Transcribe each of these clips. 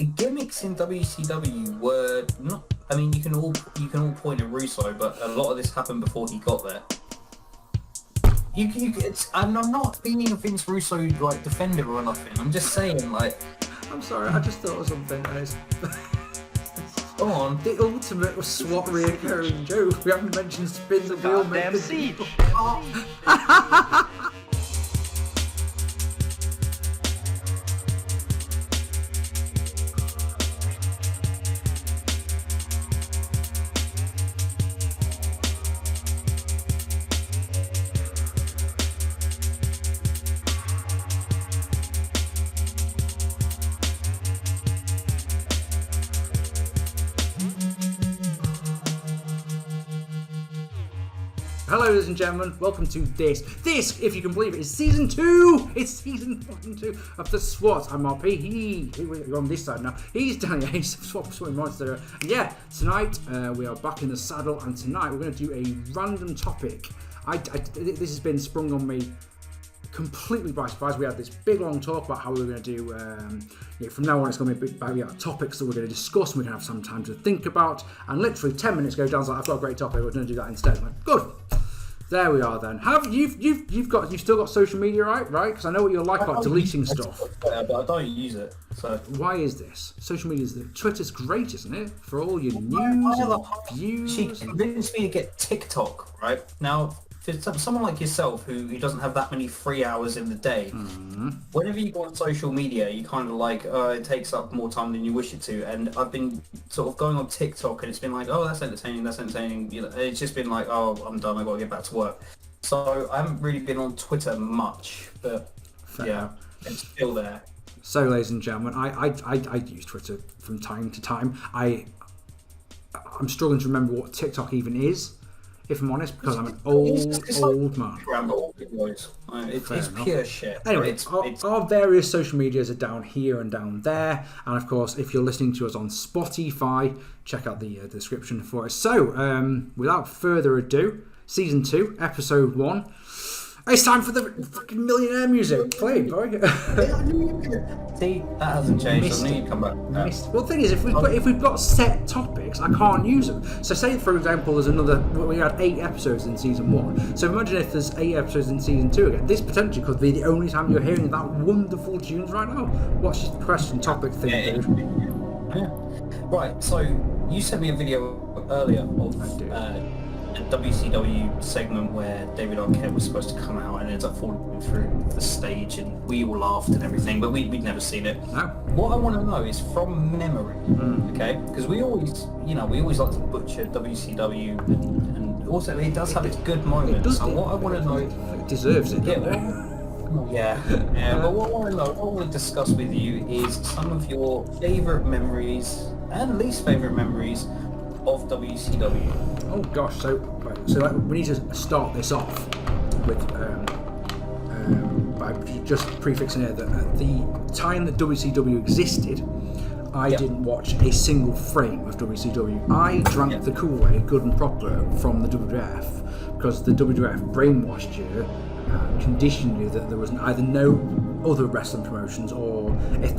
the gimmicks in WCW were not. I mean, you can all point at Russo, but a lot of this happened before he got there. I'm not being a Vince Russo like defender or nothing. I'm just saying, like. I'm sorry, I just thought of something, and it's. Go on. The ultimate SWAT reoccurring joke. We haven't mentioned spin the wheel. Goddamn siege. Hello, ladies and gentlemen. Welcome to this. This, if you can believe it, is season 2. It's season fucking 2 of the SWAT. I'm RP. You're on this side now. He's Danny. He's SWAT Monster. And yeah, tonight we are back in the saddle, and tonight we're going to do a random topic. This has been sprung on me completely by surprise. We had this big long talk about how we were going to do from now on it's going to be about topics that we're going to discuss and we're going to have some time to think about, and literally 10 minutes ago Dan's like, I've got a great topic, we're going to do that instead. I'm like, good, there we are then. You've still got social media, right? Because I know what you're like about deleting stuff. But I don't use it. So why is this? Social media Twitter's great, isn't it? For all your news and views. She convinced me to get TikTok, right? Now, for someone like yourself who doesn't have that many free hours in the day, whenever you go on social media, you kind of like, it takes up more time than you wish it to. And I've been sort of going on TikTok, and it's been like, oh, that's entertaining. You know, it's just been like, oh, I'm done, I've got to get back to work. So I haven't really been on Twitter much, but yeah, it's still there. So, ladies and gentlemen, I use Twitter from time to time. I'm struggling to remember what TikTok even is, if I'm honest, because I'm an old man. It's pure shit. Anyway, our various social medias are down here and down there, and of course, if you're listening to us on Spotify, check out the description for it. So, without further ado, Season 2, Episode 1. It's time for the fucking millionaire music. Play, boy. See, that hasn't changed. I knew you'd come back. Well, the thing is, if we've got set topics, I can't use them. So, say for example, there's we had 8 episodes in season 1. So imagine if there's 8 episodes in season 2 again. This potentially could be the only time you're hearing that wonderful tunes right now. What's your question topic thing, dude? Yeah. Right. So you sent me a video earlier of a WCW segment where David Arquette was supposed to come out and ends up falling through the stage, and we all laughed and everything, but we'd never seen it. No. What I want to know is from memory, okay? Because we always like to butcher WCW, and also it does have its good moments. And what I want to know, it deserves it. Yeah. But what I want to discuss with you is some of your favourite memories and least favourite memories of WCW. Oh gosh, so we need to start this off with by just prefixing here that at the time that WCW existed, I didn't watch a single frame of WCW. I drank the Kool-Aid, good and proper, from the WWF, because the WWF brainwashed you, conditioned you that there was either no other wrestling promotions, or if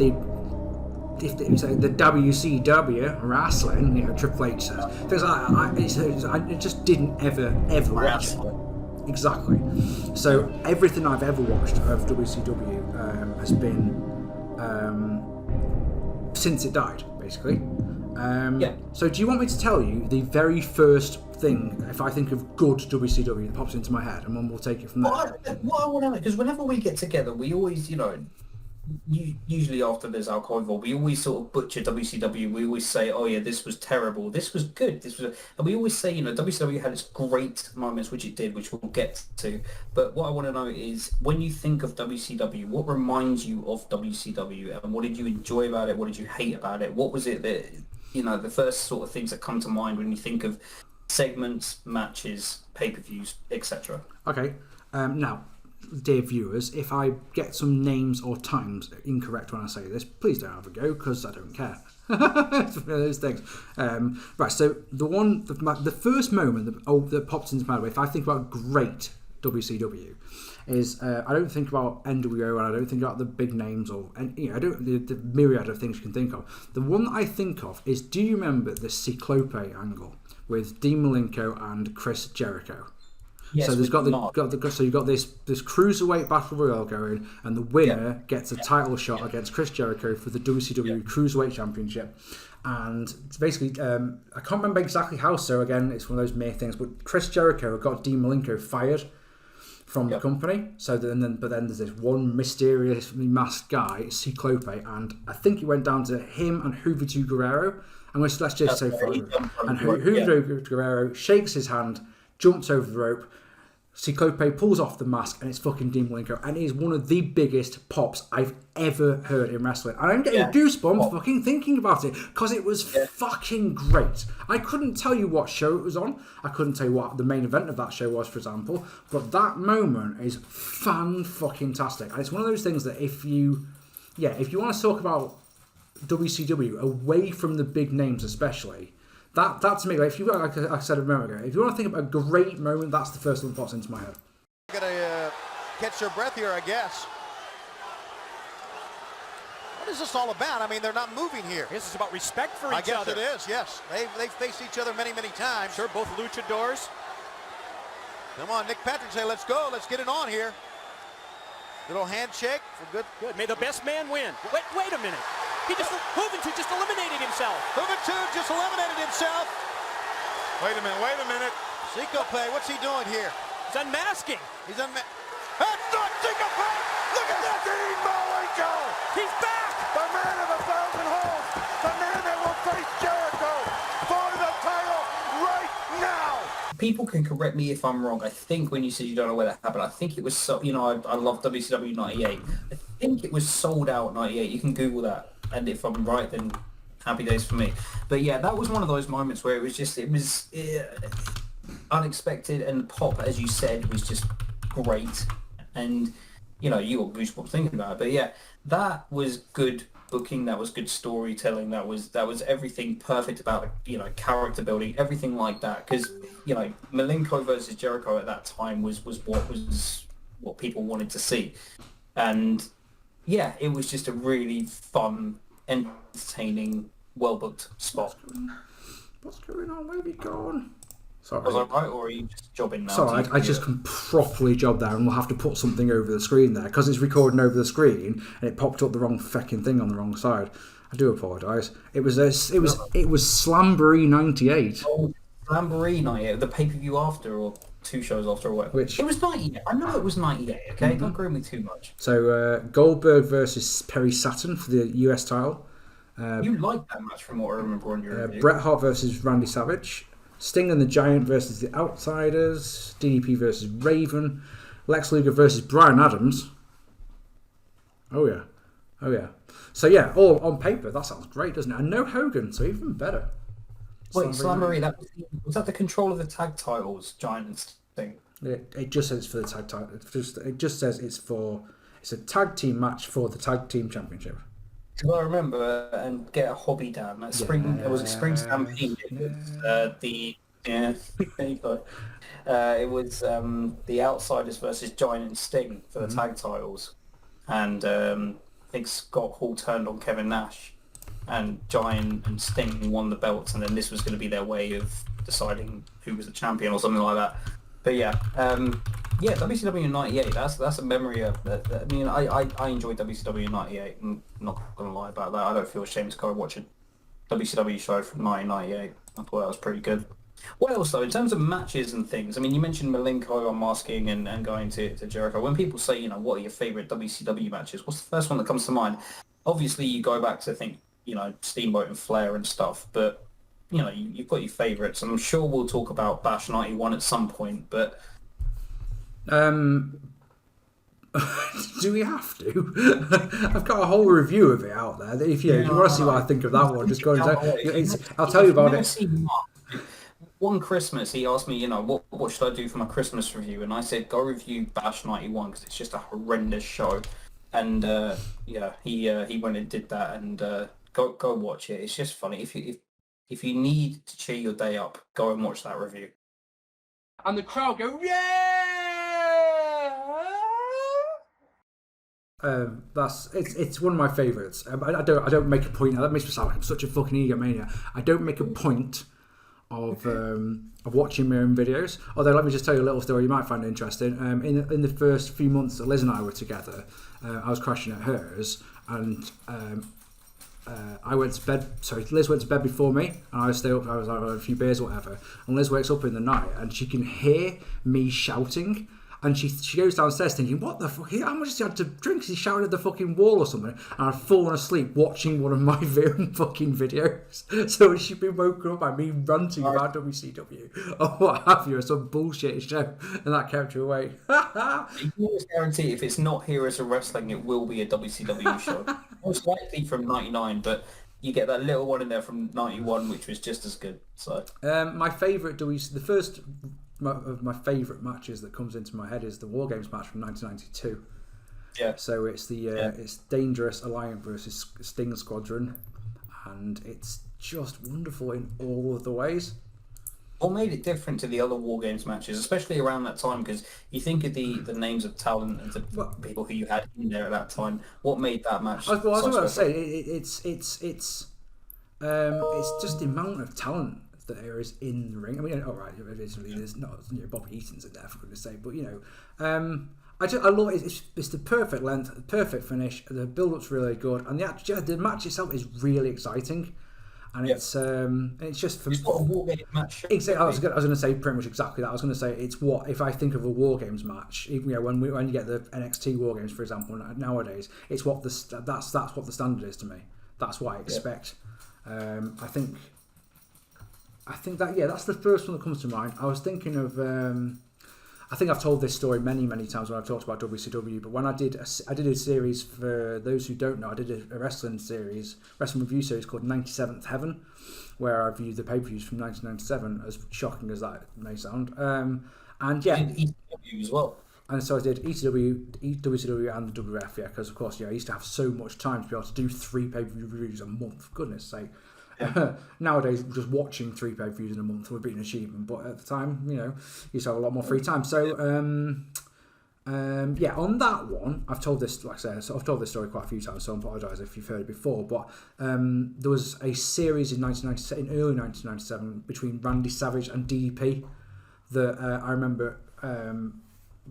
it was like the WCW wrestling, Triple H says things like that. It just didn't ever watch it. Exactly. So everything I've ever watched of WCW has been since it died, basically. So do you want me to tell you the very first thing, if I think of good WCW, that pops into my head, and then we'll take it from there? What I want to know, because whenever we get together, we always, usually after there's alcohol involved, we always sort of butcher WCW. We always say, oh yeah, this was terrible, this was good, and we always say, WCW had its great moments, which it did, which we'll get to. But what I want to know is, when you think of WCW, what reminds you of WCW, and what did you enjoy about it, what did you hate about it, what was it that, the first sort of things that come to mind when you think of segments, matches, pay-per-views, etc. Okay, now, dear viewers, if I get some names or times incorrect when I say this, please don't have a go, because I don't care. It's one of those things. Right, so the first moment that pops into my head, if I think about great WCW is I don't think about NWO and I don't think about the big names I don't the myriad of things you can think of. The one that I think of is, do you remember the Cyclope angle with Dean Malenko and Chris Jericho? Yes, so there's so you've got this cruiserweight battle royale going, and the winner gets a title shot against Chris Jericho for the WCW Cruiserweight Championship. And basically, I can't remember exactly how. So again, it's one of those mere things. But Chris Jericho got Dean Malenko fired from the company. So then there's this one mysteriously masked guy, Cyclope, and I think it went down to him and Juventud Guerrero. And let's just say and Juventud Guerrero shakes his hand, jumps over the rope. Cyclope pulls off the mask and it's fucking Dean Malenko, and it is one of the biggest pops I've ever heard in wrestling. And I'm getting goosebumps fucking thinking about it because it was fucking great. I couldn't tell you what show it was on. I couldn't tell you what the main event of that show was, for example. But that moment is fan-fucking-tastic. And it's one of those things that if you want to talk about WCW away from the big names especially, That to me, like, if you like I said a moment ago, if you want to think of a great moment, that's the first one that pops into my head. Gotta catch their breath here, I guess. What is this all about? I mean, they're not moving here. This is about respect for each other. I guess it is, yes. They've faced each other many, many times. Sure, both luchadors. Come on, Nick Patrick say, let's go, let's get it on here. Little handshake for good. Good. May the best man win. Wait a minute. Juventud just eliminated himself. Juventud just eliminated himself. Wait a minute. Cyclope, what's he doing here? He's unmasking. That's not Cyclope! Look at that! Dean Malenko! He's back! The man of 1,000 holes! The man that will face Jericho for the title right now! People can correct me if I'm wrong. I think when you said you don't know where that happened, I think it was I love WCW 98. I think it was Sold Out 98. You can Google that. And if I'm right, then happy days for me. But yeah, that was one of those moments where it was unexpected, and pop, as you said, was just great. And, you got goosebumps thinking about it. But yeah, that was good booking. That was good storytelling. That was everything perfect about, character building, everything like that. Because, Malenko versus Jericho at that time was what people wanted to see. And yeah, it was just a really fun, entertaining, well-booked spot. What's going on? Where have you gone? Sorry. Was I right, or are you just jobbing now? Sorry, I just can properly job there, and we'll have to put something over the screen there, because it's recording over the screen, and it popped up the wrong fucking thing on the wrong side. I do apologise. It was Slamboree 98. Oh, Slamboree 98, the pay-per-view after, or 2 shows after, or whatever. It was 98. I know it was 98, okay? Mm-hmm. Don't agree with me too much. So, Goldberg versus Perry Saturn for the US title. You liked that match from what I remember on your review. Bret Hart versus Randy Savage. Sting and the Giant versus the Outsiders. DDP versus Raven. Lex Luger versus Bryan Adams. Oh yeah. So yeah, all on paper, that sounds great, doesn't it? And no Hogan, so even better. Wait, Slamboree, was that the control of the tag titles, Giant and Sting? It just says for the tag title. It just says it's a tag team match for the tag team championship. Do I remember and get a hobby down? That spring, it was a spring stampede. It was there you go. It was the Outsiders versus Giant and Sting for the tag titles, and I think Scott Hall turned on Kevin Nash. And Giant and Sting won the belts, and then this was going to be their way of deciding who was the champion or something like that. But yeah, WCW 98. That's a memory of that. I mean, I enjoyed WCW 98. I'm not going to lie about that. I don't feel ashamed to go watch a WCW show from 1998. I thought that was pretty good. What else though, in terms of matches and things? I mean, you mentioned Malenko unmasking and going to Jericho. When people say, what are your favourite WCW matches? What's the first one that comes to mind? Obviously, you go back to think. Steamboat and Flair and stuff, but you've got your favourites, and I'm sure we'll talk about Bash 91 at some point, but do we have to? I've got a whole review of it out there. If you want to see what I think of that one, just go and I'll tell you about it. One Christmas, he asked me, what should I do for my Christmas review, and I said, go review Bash 91 because it's just a horrendous show. And he went and did that, and go watch it. It's just funny. If you need to cheer your day up, go and watch that review. And the crowd go, yay! It's one of my favourites. I don't make a point. That makes me sound like I'm such a fucking egomaniac. I don't make a point of watching my own videos. Although, let me just tell you a little story you might find interesting. In the first few months that Liz and I were together, I was crashing at hers, and I went to bed. Sorry, Liz went to bed before me, and I was still up. I was having a few beers or whatever. And Liz wakes up in the night, and she can hear me shouting. And she goes downstairs thinking, what the fuck? How much has he had to drink? He shouted at the fucking wall or something. And I'd fallen asleep watching one of my fucking videos. So she'd been woken up by me ranting about WCW or what have you, or some bullshit show. And that kept her awake. You can always guarantee if it's not Heroes of Wrestling, it will be a WCW show. Most likely from 99, but you get that little one in there from 91, which was just as good. So my favourite the first of my favourite matches that comes into my head is the War Games match from 1992. Yeah. So it's it's Dangerous Alliance versus Sting Squadron, and it's just wonderful in all of the ways. What made it different to the other War Games matches, especially around that time? Because you think of the names of talent and the people who you had in there at that time. What made that match? I was about to say it's just the amount of talent that there is in the ring. I mean, all right, obviously there's not Bobby Eaton's in there for goodness sake, but I love it. It's the perfect length, the perfect finish. The build-up's really good, and the match itself is really exciting. And it's just for it's not a War Games match. Exactly, I was going to say pretty much exactly that. I was going to say it's what if I think of a War Games match. Even when you get the NXT War Games, for example, nowadays, it's what that's what the standard is to me. That's what I expect. I think that's the first one that comes to mind. I was thinking of. I think I've told this story many times when I've talked about WCW. But when I did a series, for those who don't know, I did a wrestling review series called 97th Heaven, where I reviewed the pay-per-views from 1997. As shocking as that may sound, and yeah, ECW as well. And so I did ECW, WCW, and the WWF. Yeah, because of course, I used to have so much time to be able to do 3 pay-per-view reviews a month. For goodness sake. Nowadays, just watching 3 pay-per-views in a month would be an achievement, but at the time, you used to have a lot more free time. So, on that one, I've told this, like I said, I've told this story quite a few times, so I apologise if you've heard it before. But there was a series in early 1997 between Randy Savage and DDP that I remember.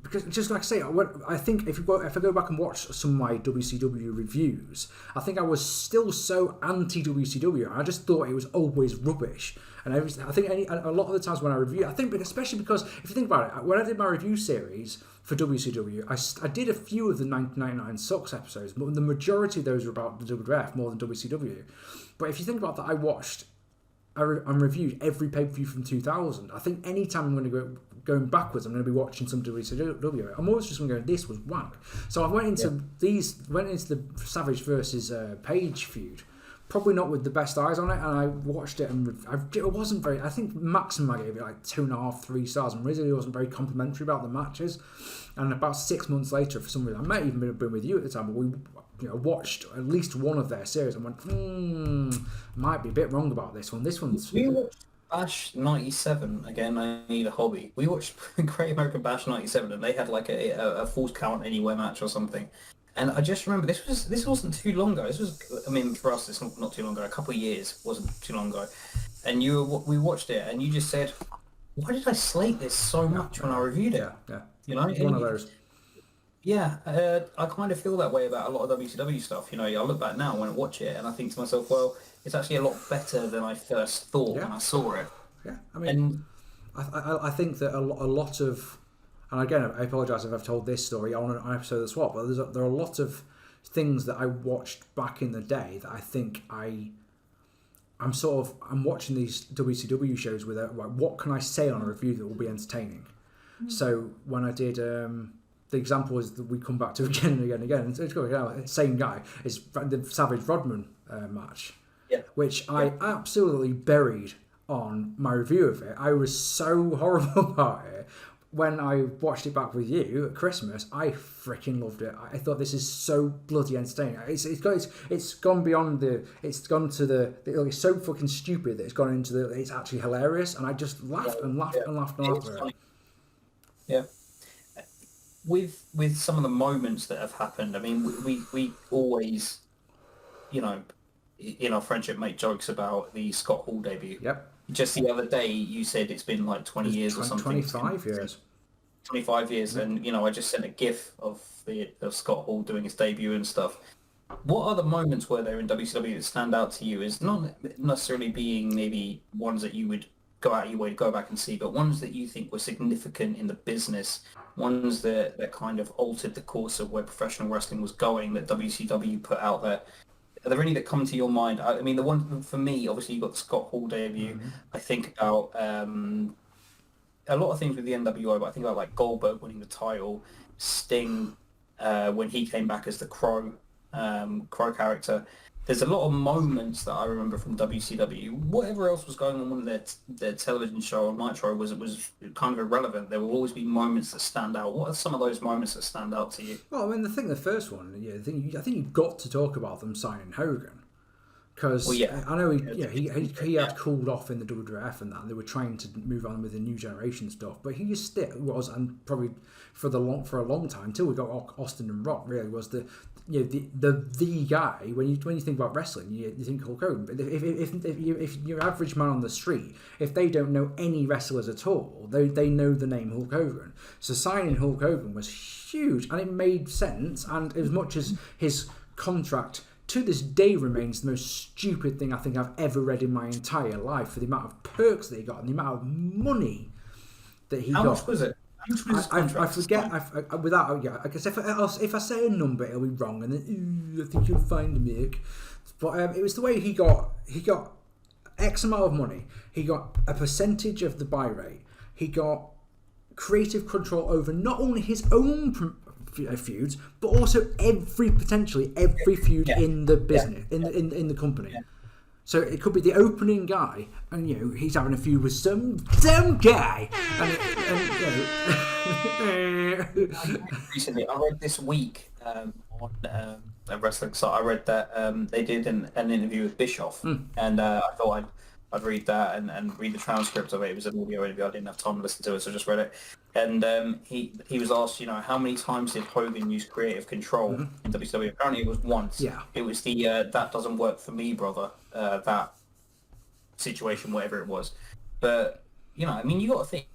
Because just like I say, I think if I go back and watch some of my WCW reviews, I think I was still so anti-WCW. I just thought it was always rubbish. And I think a lot of the times when I review, especially because if you think about it, when I did my review series for WCW, I did a few of the 1999 Sucks episodes, but the majority of those were about the WWF more than WCW. But if you think about that, I reviewed every pay-per-view from 2000. I think any time I'm going to going backwards, I'm going to be watching some WCW. I'm always just going to go, this was wank. So I went into the Savage versus Page feud, probably not with the best eyes on it, and I watched it, and it wasn't very. I think maximum I gave it like 2.5, 3 stars, and really wasn't very complimentary about the matches. And about 6 months later, for some reason, I might even have been with you at the time, but we watched at least one of their series and went, might be a bit wrong about this one. This one's. We watched Bash 97 again. I need a hobby. We watched Great American Bash 97, and they had like a Falls Count Anywhere match or something. And I just remember this wasn't too long ago. This was, I mean, for us, it's not too long ago. A couple of years wasn't too long ago. And we watched it, and you just said, "Why did I slate this so much when I reviewed it?" Yeah. One of those. Yeah, I kind of feel that way about a lot of WCW stuff. I look back now when I watch it, and I think to myself, well, it's actually a lot better than I first thought when I saw it. Yeah, I mean, I think that a lot of, and again, I apologise if I've told this story on an episode of the SWAT, but there are a lot of things that I watched back in the day that I think I'm watching these WCW shows with what can I say on a review that will be entertaining. Mm-hmm. So when I did. The example is that we come back to again and again and again. It's the same guy. It's the Savage Rodman match, which I absolutely buried on my review of it. I was so horrible about it. When I watched it back with you at Christmas, I freaking loved it. I thought this is so bloody entertaining. It's gone beyond it's so fucking stupid that it's gone into it's actually hilarious, and I just laughed and laughed and laughed and laughed at it. Yeah. with some of the moments that have happened, I mean, we always, you know, in our friendship make jokes about the Scott Hall debut. Yep. Just the other day, you said it's been like 20 years or something. 25 years. 25 years, and I just sent a GIF of Scott Hall doing his debut and stuff. What other moments were there in WCW that stand out to you? Is not necessarily being maybe ones that you would go out your way to go back and see, but ones that you think were significant in the business, ones that kind of altered the course of where professional wrestling was going that WCW put out there. Are there any that come to your mind? I mean, the one for me, obviously, you got the Scott Hall debut. I think about a lot of things with the NWO, but I think about like Goldberg winning the title, Sting when he came back as the Crow character. There's a lot of moments that I remember from WCW. Whatever else was going on with their television show on Nitro was kind of irrelevant. There will always be moments that stand out. What are some of those moments that stand out to you? Well, I mean, the first one, I think you've got to talk about them signing Hogan. Because I know he had cooled off in the WWF and that, and they were trying to move on with the new generation stuff, but he just still was, and probably for a long time until we got Austin and Rock, really was the guy. When you think about wrestling, you think Hulk Hogan. But if your average man on the street, if they don't know any wrestlers at all, they know the name Hulk Hogan. So signing Hulk Hogan was huge, and it made sense. And as much as his contract to this day remains the most stupid thing I think I've ever read in my entire life, for the amount of perks that he got and the amount of money that he got. How much was it? I forget. I guess if I say a number, it'll be wrong, and then I think you'll find me. But it was the way he got X amount of money. He got a percentage of the buy rate. He got creative control over not only his own feuds, but also potentially every feud in the business, in the company. Yeah. So it could be the opening guy, and he's having a feud with some guy. Recently, I read this week on a wrestling site. I read that they did an interview with Bischoff, and I thought I'd read that and read the transcript of it. It was an audio interview. I didn't have time to listen to it, so I just read it. And he was asked, how many times did Hogan use creative control in WCW? Apparently it was once. Yeah. It was the that doesn't work for me, brother. That situation, whatever it was. But you got to think,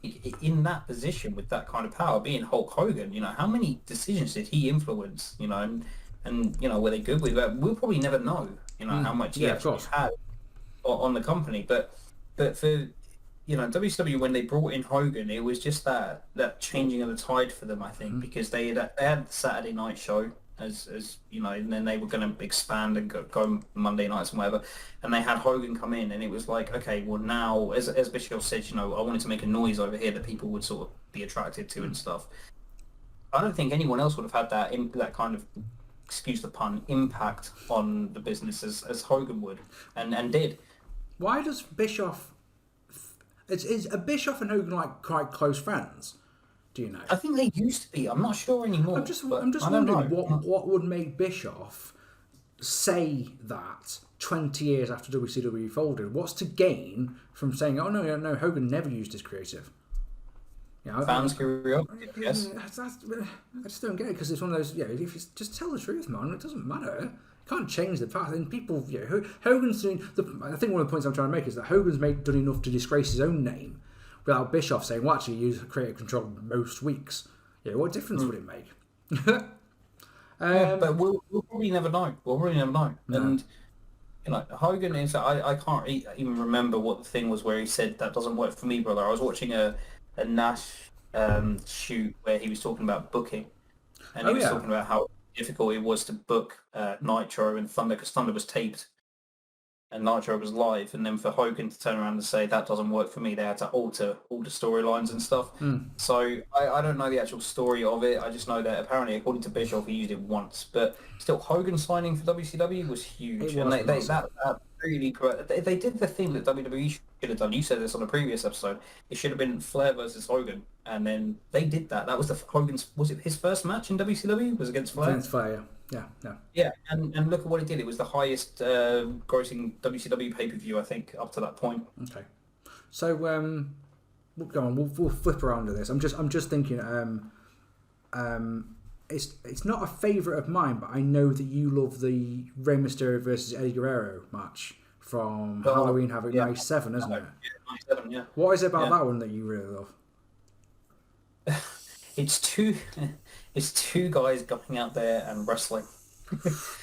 in that position with that kind of power, being Hulk Hogan, how many decisions did he influence? And were they good with that? We'll probably never know. How much he actually had on the company, but for WCW, when they brought in Hogan, it was just that changing of the tide for them, I think, because they had the Saturday night show as and then they were going to expand and go Monday nights and whatever, and they had Hogan come in, and it was like, okay, well now, as Bischoff said, I wanted to make a noise over here that people would sort of be attracted to and stuff. I don't think anyone else would have had that kind of, excuse the pun, impact on the business as Hogan would and did. Why does Bischoff... Is Bischoff and Hogan quite close friends? Do you know? I think they used to be. I'm not sure anymore. I'm just wondering what would make Bischoff say that 20 years after WCW folded. What's to gain from saying, oh no, Hogan never used his creative? Fans curiosity, yes. I just don't get it, because it's one of those, if you just tell the truth, man, it doesn't matter. Can't change the past. And people, Hogan's doing. I think one of the points I'm trying to make is that Hogan's done enough to disgrace his own name, without Bischoff saying, "Well, actually, use creative control most weeks." What difference would it make? But we'll probably never know. No. And Hogan is. I can't even remember what the thing was where he said that doesn't work for me, brother. I was watching a Nash shoot where he was talking about booking, and he was talking about how difficult it was to book Nitro and Thunder, because Thunder was taped and Nitro was live, and then for Hogan to turn around and say that doesn't work for me, they had to alter storylines and stuff. So I don't know the actual story of it. I just know that apparently, according to Bischoff, he used it once, but still, Hogan signing for WCW was huge, and that really, they did the thing that WWE should have done. You said this on a previous episode. It should have been Flair versus Hogan, and then they did that. That was was it his first match in WCW? Was against Flair? Against Flair, yeah. Yeah, and look at what it did. It was the highest grossing WCW pay-per-view, I think, up to that point. Okay, so we'll go on. We'll flip around to this. I'm just thinking. it's not a favourite of mine, but I know that you love the Rey Mysterio versus Eddie Guerrero match from Halloween Havoc 97, isn't it? Yeah, 97, yeah. What is it about that one that you really love? It's two guys going out there and wrestling.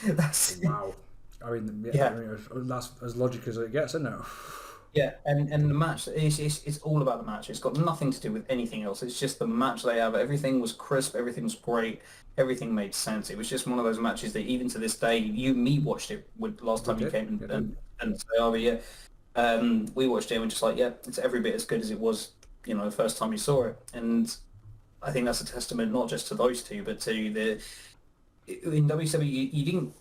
That's Wow. I mean, that's as logical as it gets, isn't it? Yeah, and the match it's all about the match. It's got nothing to do with anything else. It's just the match they have. Everything was crisp. Everything was great. Everything made sense. It was just one of those matches that even to this day, me watched it last time you came and say, oh yeah, we watched it and we're just like, yeah, it's every bit as good as it was, the first time you saw it. And I think that's a testament not just to those two, but to in WCW you didn't.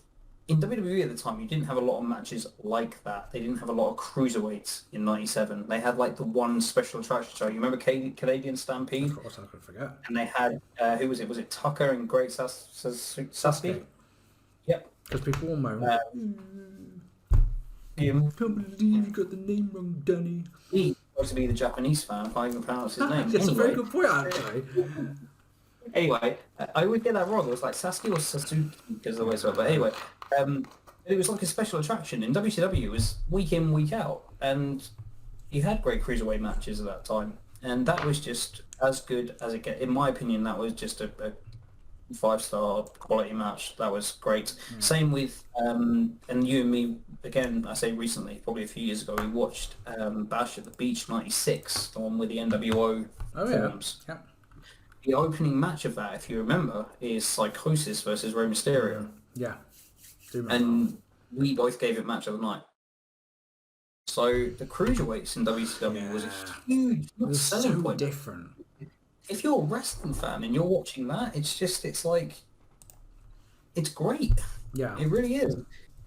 In WWE at the time, you didn't have a lot of matches like that. They didn't have a lot of cruiserweights in '97. They had like the one special attraction show. You remember Canadian Stampede? Of course, I could forget. And they had who was it? Was it Tucker and Great Sasuke? Yep. Because people will moan. I can't believe you got the name wrong, Danny. He supposed to be the Japanese fan. I can't even pronounce his name. That's a very good point, actually. Anyway, I would get that wrong. It was like Sasuke or Sasuke because of the way it's spelled. But anyway, it was like a special attraction. In WCW, it was week in, week out. And you had great cruiserweight matches at that time. And that was just as good as it gets. In my opinion, that was just a 5-star quality match. That was great. Same with, and you and me, again, I say recently, probably a few years ago, we watched Bash at the Beach 96, the one with the NWO forms. Yeah. The opening match of that, if you remember, is Psychosis versus Rey Mysterio. Yeah. And we both gave it match of the night. So the cruiserweights in WCW was a huge selling point. Different. If you're a wrestling fan and you're watching that, it's great. Yeah. It really is.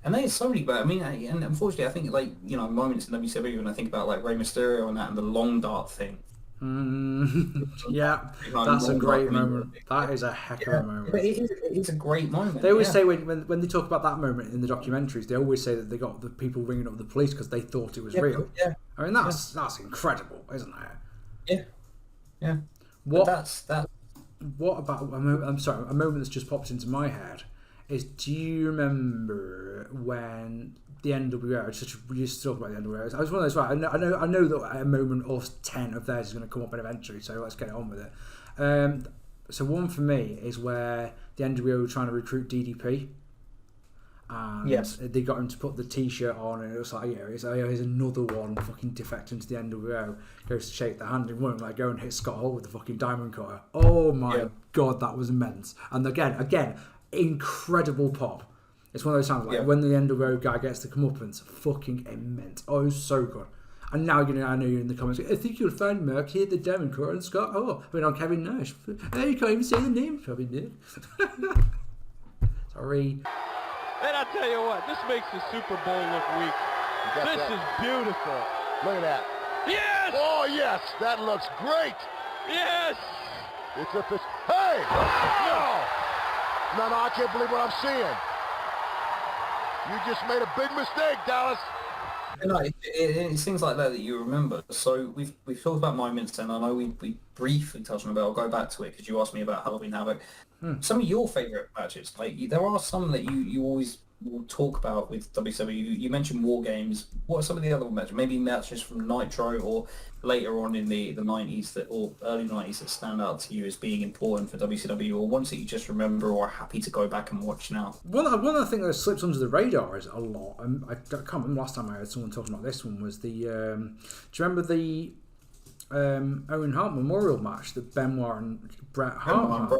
And there's so many, but I mean, and unfortunately, I think moments in WCW when I think about Rey Mysterio and that and the long dart thing. Yeah, that's a great moment. That is a heck of a moment. But it's a great moment. They always say when they talk about that moment in the documentaries, they always say that they got the people ringing up the police because they thought it was real. Yeah. I mean, that's incredible, isn't it? Yeah. What about a moment that's just popped into my head is, do you remember when the NWO, we used to talk about the NWO, I was one of those, right, I know that a moment or 10 of theirs is going to come up eventually, so let's get on with it. So one for me is where the NWO were trying to recruit DDP, and they got him to put the t-shirt on, and it was like, here's another one fucking defecting to the NWO, goes to shake the hand and won't go and hit Scott Hall with the fucking diamond cutter. Oh my god, that was immense. And again, incredible pop. It's one of those times when the NWO guy gets the comeuppance, fucking immense. Oh, it was so good. And now I know you're in the comments. I think you'll find Mark here, the diamond cutter, and Scott Hall. I mean, on Kevin Nash. Hey, you can't even say the name, Kevin Nash. Sorry. And I tell you what, this makes the Super Bowl look weak. This is beautiful. Look at that. Yes! Oh, yes, that looks great. Yes! It's a fish. Hey! No, I can't believe what I'm seeing. You just made a big mistake, Dallas. It's things like that you remember. So we've talked about moments, and I know we briefly touched on it, but I'll go back to it because you asked me about Halloween Havoc. Some of your favourite matches, there are some that you always will talk about with WCW. You mentioned War Games. What are some of the other matches? Maybe matches from Nitro or later on in the 90s or early 90s that stand out to you as being important for WCW, or ones that you just remember or are happy to go back and watch now? Well, one of the things that slips under the radar is a lot. I can't remember last time I heard someone talking about this one was the. Do you remember the Owen Hart Memorial match that Benoit and Bret Hart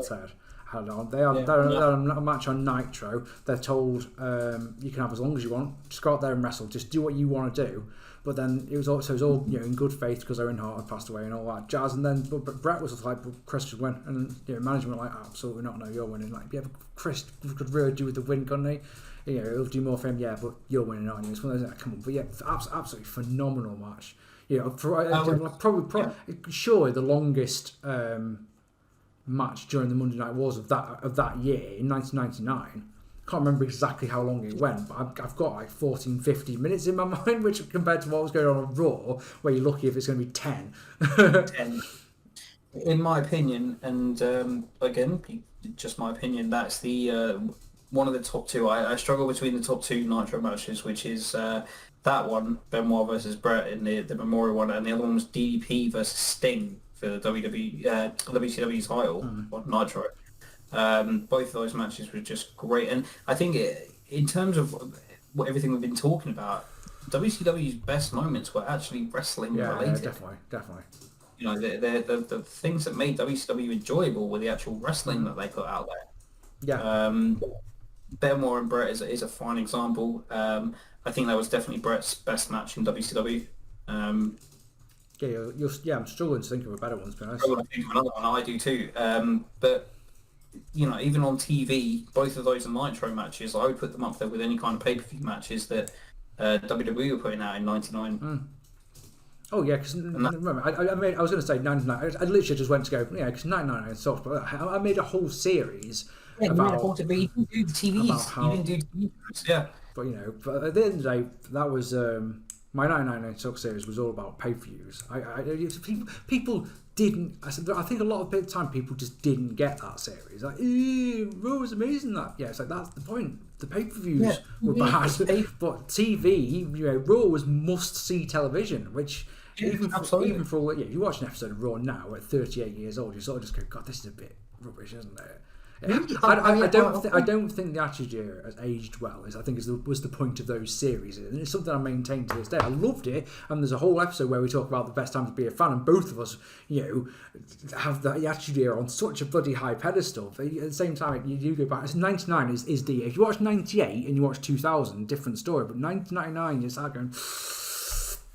had on? They had a match on Nitro. They're told you can have as long as you want. Just go out there and wrestle. Just do what you want to do. But then it was all in good faith because Owen Hart had passed away and all that jazz. And then but Bret was like, Chris should win, and management were like, absolutely not. No, you're winning. Chris could really do with the win, couldn't he? He'll do more for him. Yeah, but you're winning, aren't you? It's one of those. Come on, but yeah, absolutely phenomenal match. Surely the longest match during the Monday Night Wars of that year in 1999. Can't remember exactly how long it went, but I've got 14, 15 minutes in my mind, which compared to what was going on Raw, where you're lucky if it's going to be 10. 10. In my opinion, and again, just my opinion, that's the one of the top two. I struggle between the top two Nitro matches, which is that one, Benoit versus Brett in the Memorial one, and the other one was DDP versus Sting for the WCW title on Nitro. Both of those matches were just great, and I think in terms of everything we've been talking about, WCW's best moments were actually wrestling related. Definitely. You know, the things that made WCW enjoyable were the actual wrestling that they put out there. Yeah. Benoit and Brett is a fine example. I think that was definitely Brett's best match in WCW. I'm struggling to think of a better one, to be honest. I want to think of another one. I do too. But you know, even on TV, both of those are Nitro matches. I would put them up there with any kind of pay-per-view matches that WWE were putting out in '99. Oh yeah, because remember, I was going to say 99. I literally just went to go, because 99 sucks, but I made a whole series about. You didn't do the TVs. You didn't do TVs. Yeah. But at the end of the day, that was my 99 Sucks series was all about pay-per-views. People didn't. I think a lot of the time people just didn't get that series. Like, Raw was amazing. It's like that's the point. The pay-per-views were bad, but TV, Raw was must-see television, which. Even for if you watch an episode of Raw now at 38 years old, you sort of just go, God, this is a bit rubbish, isn't it? I don't think the Attitude Era has aged well. I think was the point of those series, and it's something I maintain to this day. I loved it, and there's a whole episode where we talk about the best time to be a fan, and both of us, have the Attitude Era on such a bloody high pedestal. But at the same time, you go back. 99 is the if you watch 98 and you watch 2000, different story. But 1999, you're start going.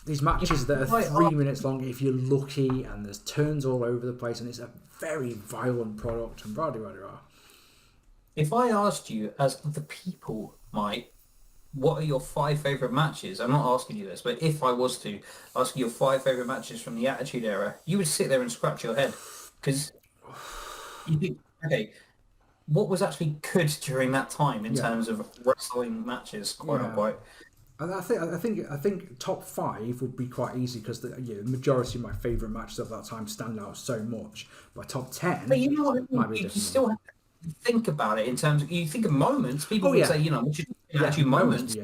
These matches that are 3 minutes long, if you're lucky, and there's turns all over the place, and it's a very violent product. And rah. If I asked you, as the people, Mike, what are your 5 favourite matches? I'm not asking you this, but if I was to ask you your 5 favourite matches from the Attitude Era, you would sit there and scratch your head. Because you think, okay, what was actually good during that time in terms of wrestling matches, quote unquote? I think top 5 would be quite easy because the majority of my favourite matches of that time stand out so much. But top 10, but you know what? You still have to think about it in terms of you think of moments. People would say, actually moments.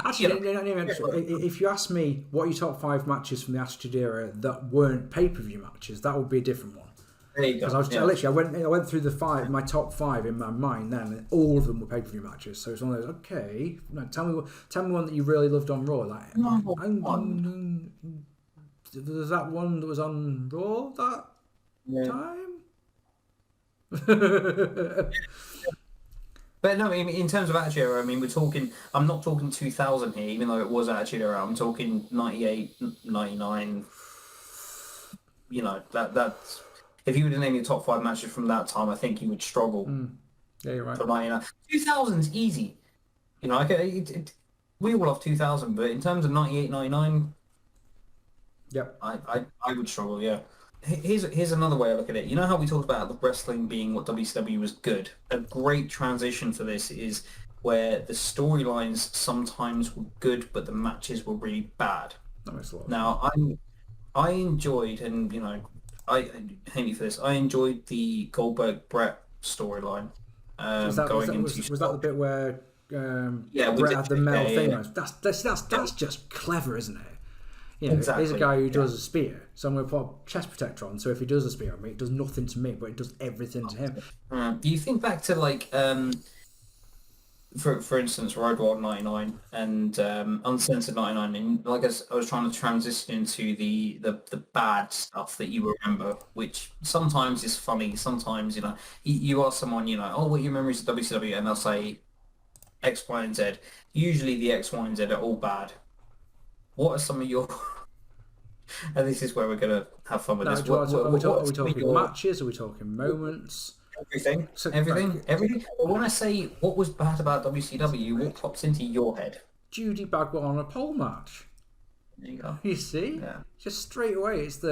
Actually, if you ask me what are your top 5 matches from the Attitude Era that weren't pay-per-view matches, that would be a different one. Because I went through my top 5 in my mind then, and all of them were pay-per-view matches. So it's one of those. Okay, tell me one that you really loved on Raw. Like, was that one that was on Raw that time? But no, in terms of Attitude Era, we're talking. I'm not talking 2000 here, even though it was Attitude Era. I'm talking 98, 99. That's. If you were to name your top 5 matches from that time, I think you would struggle. Yeah, you're right. For 99. 2000's easy. We all love 2000, but in terms of 98, 99, I would struggle, yeah. Here's another way I look at it. You know how we talked about the wrestling being what WCW was good? A great transition for this is where the storylines sometimes were good, but the matches were really bad. That makes a lot of sense. Now, I enjoyed, and I hate me for this. I enjoyed the Goldberg-Brett storyline. Was that the bit where Brett had the metal thing? Yeah. That's just clever, isn't it? Exactly. He's a guy who does a spear, so I'm going to put a chest protector on. So if he does a spear on me, it does nothing to me, but it does everything to him. Do you think back to for instance, Road Wild 99 and Uncensored 99, and I guess I was trying to transition into the bad stuff that you remember, which sometimes is funny. Sometimes you ask someone, what are your memories of WCW, and they'll say X, Y, and Z. Usually the X, Y, and Z are all bad. What are some of your and this is where we're gonna have fun with this. Are we talking matches? Are we talking moments? Everything. But when I say what was bad about WCW, what pops into your head? Judy Bagwell on a pole match. There you go. You see? Yeah. Just straight away, it's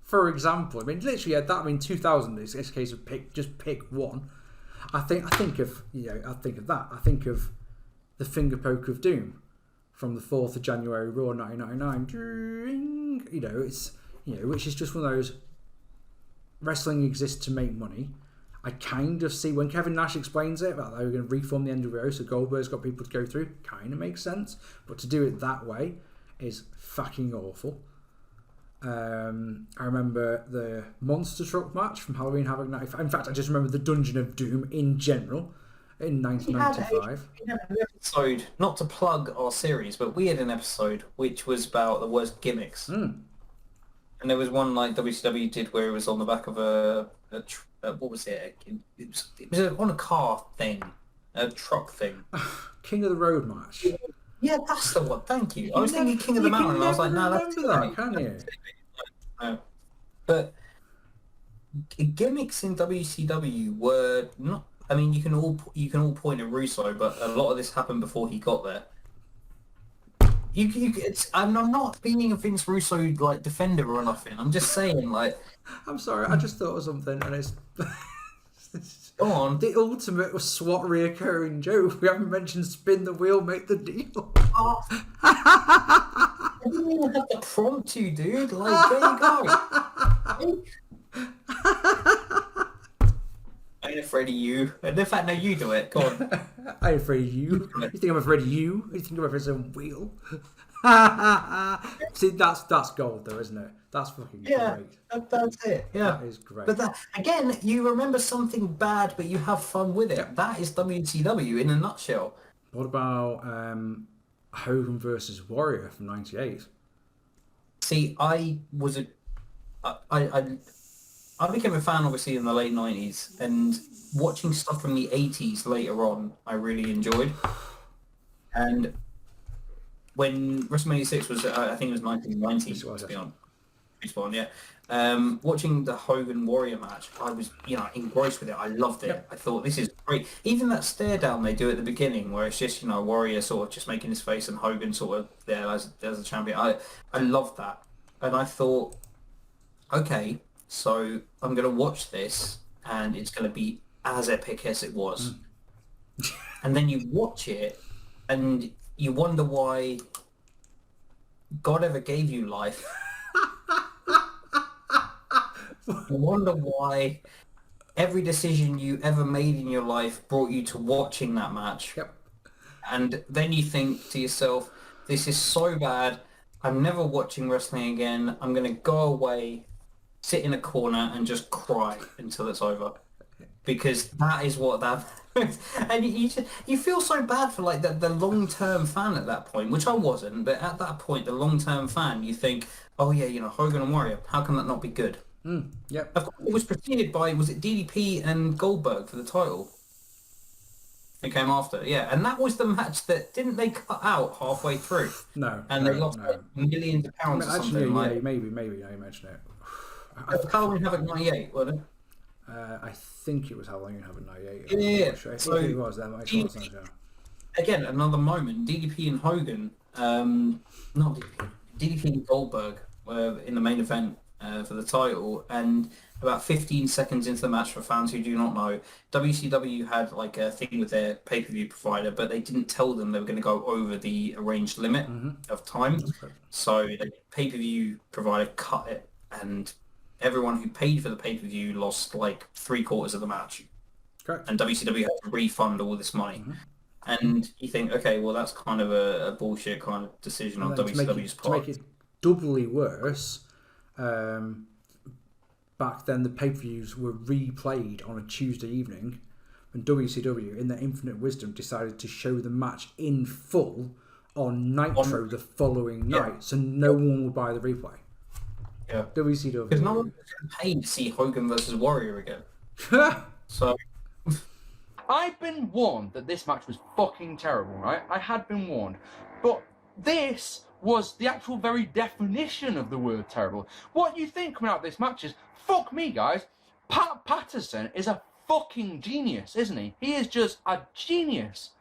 for example, literally at that, 2000 is a case of pick one. I think of that. I think of the finger poke of doom from the 4th of January, Raw 1999. It's which is just one of those. wrestling exists to make money. I kind of see when Kevin Nash explains it about how they're going to reform the NWO, so Goldberg's got people to go through. Kind of makes sense, but to do it that way is fucking awful. I remember the Monster Truck match from Halloween Havoc 95. In fact, I just remember the Dungeon of Doom in general in 1995. We had an episode, not to plug our series, but we had an episode which was about the worst gimmicks. And there was one like WCW did where it was on the back of what was it? It was on a car thing, a truck thing. King of the Road match. Yeah, that's the one. Thank you. I was thinking King of the Mountain, and I was like, no, that's that, can you? No. But gimmicks in WCW were not. I mean, you can all point at Russo, but a lot of this happened before he got there. I'm not being a Vince Russo like defender or nothing. I'm just saying, like. I'm sorry, I just thought of something, and it's. Go on. The ultimate SWAT reoccurring joke. We haven't mentioned spin the wheel, make the deal. Oh. I didn't even have to prompt you, dude. Like, there you go. I ain't afraid of you. And in fact, no, you do it. Go on. I ain't afraid of you. You think I'm afraid of you? You think I'm afraid of some wheel? See, that's gold, though, isn't it? That's fucking great. That's it. Yeah, that is great. But that, again, you remember something bad, but you have fun with it. Yep. That is WCW in a nutshell. What about Hogan versus Warrior from '98? See, I became a fan obviously in the late '90s, and watching stuff from the '80s later on, I really enjoyed. And when WrestleMania 6 was, I think it was 1990. To be honest. Respawn, yeah. Watching the Hogan Warrior match, I was, engrossed with it. I loved it. Yep. I thought this is great. Even that stare down they do at the beginning, where it's just, Warrior sort of just making his face and Hogan sort of there as a champion. I loved that, and I thought, okay, so I'm gonna watch this, and it's gonna be as epic as it was. And then you watch it, and you wonder why God ever gave you life. You wonder why every decision you ever made in your life brought you to watching that match. Yep. And then you think to yourself, this is so bad, I'm never watching wrestling again, I'm going to go away, sit in a corner and just cry until it's over. Because that is what that... And you feel so bad for like the long-term fan at that point, which I wasn't, but at that point, the long-term fan, you think, oh yeah, Hogan and Warrior, how can that not be good? Yep. Of course, it was preceded by, was it DDP and Goldberg for the title? It came after, yeah. And that was the match that, didn't they cut out halfway through? No. And they lost like millions of pounds or something. Yeah, maybe now you mention it. Halloween Havoc 98, wasn't it? I think it was Halloween Havoc 98. Yeah. Sure. So, if it was, that makes more sense, yeah. Again, another moment, DDP and Hogan, not DDP, DDP and Goldberg were in the main event for the title, and about 15 seconds into the match, for fans who do not know, WCW had like a thing with their pay-per-view provider, but they didn't tell them they were going to go over the arranged limit of time. So the pay-per-view provider cut it, and everyone who paid for the pay-per-view lost like 3/4 of the match. Correct. And WCW had to refund all this money. And you think, okay, well, that's kind of a bullshit kind of decision on WCW's part. To make it doubly worse, back then the pay-per-views were replayed on a Tuesday evening, and WCW, in their infinite wisdom, decided to show the match in full on Nitro the following night, so no one would buy the replay. Yeah. WCW. Because no one was paid to see Hogan versus Warrior again. So... I'd been warned that this match was fucking terrible, right? I had been warned. But this was the actual very definition of the word terrible. What you think coming out of this match is, fuck me, guys, Pat Patterson is a fucking genius, isn't he? He is just a genius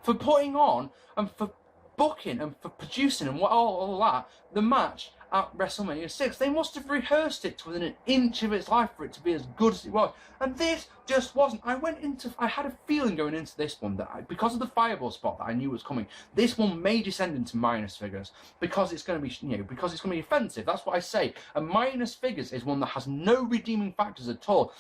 for putting on and for booking and for producing and all that, the match at WrestleMania 6. They must have rehearsed it to within an inch of its life for it to be as good as it was. And this just wasn't. I had a feeling going into this one that because of the fireball spot that I knew was coming, this one may descend into minus figures because it's going to be, because it's going to be offensive. That's what I say. And minus figures is one that has no redeeming factors at all.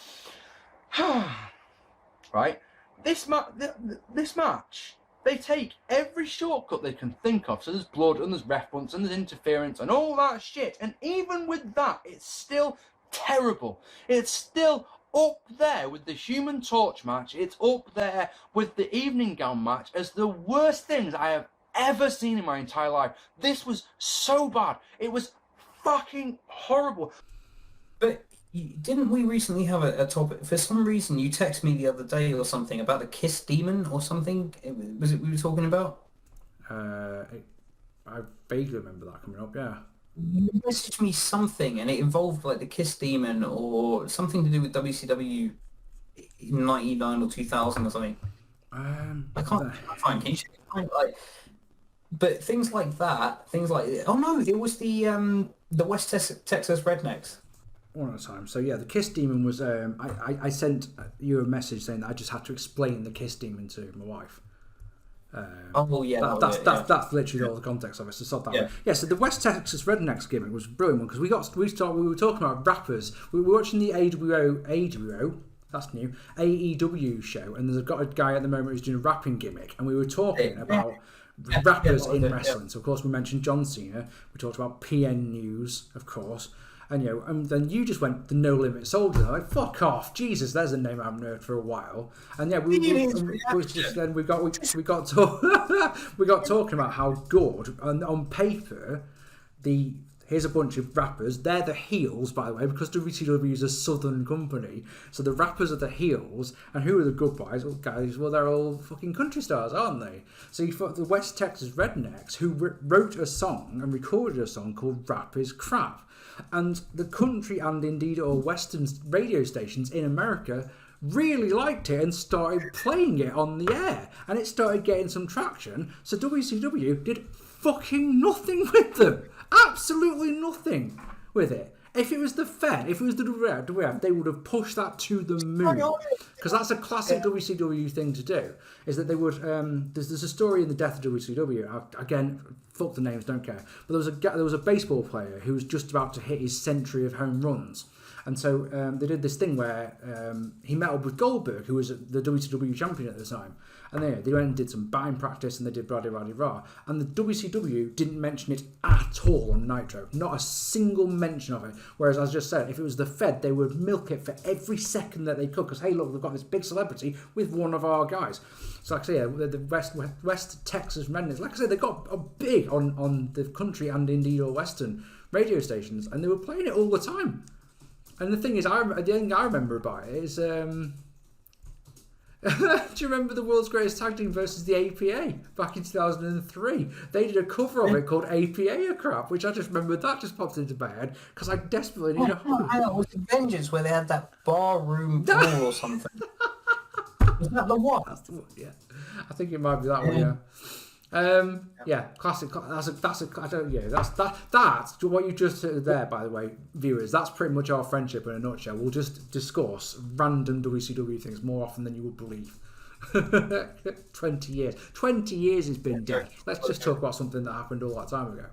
Right? This match, they take every shortcut they can think of. So there's blood and there's ref bumps and there's interference and all that shit. And even with that, it's still terrible. It's still up there with the Human Torch match. It's up there with the Evening Gown match as the worst things I have ever seen in my entire life. This was so bad. It was fucking horrible. But didn't we recently have a topic? For some reason, you texted me the other day or something about the Kiss Demon or something. Was it we were talking about? I vaguely remember that coming up. Yeah. You messaged me something, and it involved like the Kiss Demon or something to do with WCW in '99 or 2000 or something. I can't find. Can you find like? But things like that, things like oh no, it was the West Texas Rednecks. One at a time. So yeah, the Kiss Demon was. I sent you a message saying that I just had to explain the Kiss Demon to my wife. That's literally all the context of it. So stop that. Yeah. Yeah. So the West Texas Rednecks gimmick was a brilliant one because we were talking about rappers. We were watching the AEW. That's new. AEW show, and there's got a guy at the moment who's doing a rapping gimmick, and we were talking about rappers in wrestling. So of course we mentioned John Cena. We talked about PN News, of course. And and then you just went the No Limit Soldier. I'm like, fuck off, Jesus! There's a name I haven't heard for a while. And yeah, we got talking about how good. And on paper, here's a bunch of rappers. They're the heels, by the way, because WCW is a southern company. So the rappers are the heels, and who are the good guys? Well, they're all fucking country stars, aren't they? So you've got the West Texas Rednecks who wrote a song and recorded a song called "Rap Is Crap." And the country and indeed all Western radio stations in America really liked it and started playing it on the air. And it started getting some traction. So WCW did fucking nothing with them. Absolutely nothing with it. If it was the Fed, if it was the WWF, they would have pushed that to the moon. Because that's a classic WCW thing to do. Is that they would... There's a story in the death of WCW. Again, fuck the names, don't care. But there was a baseball player who was just about to hit his century of home runs. And so they did this thing where he met up with Goldberg, who was the WCW champion at the time. And they went and did some batting practice and they did rah-de-rah-de-rah. And the WCW didn't mention it at all on Nitro. Not a single mention of it. Whereas, as I just said, if it was the Fed, they would milk it for every second that they could. Because, hey, look, we've got this big celebrity with one of our guys. So, like I say, the West Texas Rednecks, like I said, they got a big on the country and indeed all Western radio stations. And they were playing it all the time. And the thing is, the thing I remember about it is... do you remember the World's Greatest Tag Team versus the APA back in 2003? They did a cover of it called APA Crap, which I just remembered that just popped into my head because I desperately need a home. It was the Vengeance where they had that barroom brawl or something. Was that the one? That's the one, yeah. I think it might be that one, yeah. Classic. That's what you just said there. By the way, viewers, that's pretty much our friendship in a nutshell. We'll just discuss random WCW things more often than you would believe. 20 years has been dead. Let's just talk about something that happened all that time ago.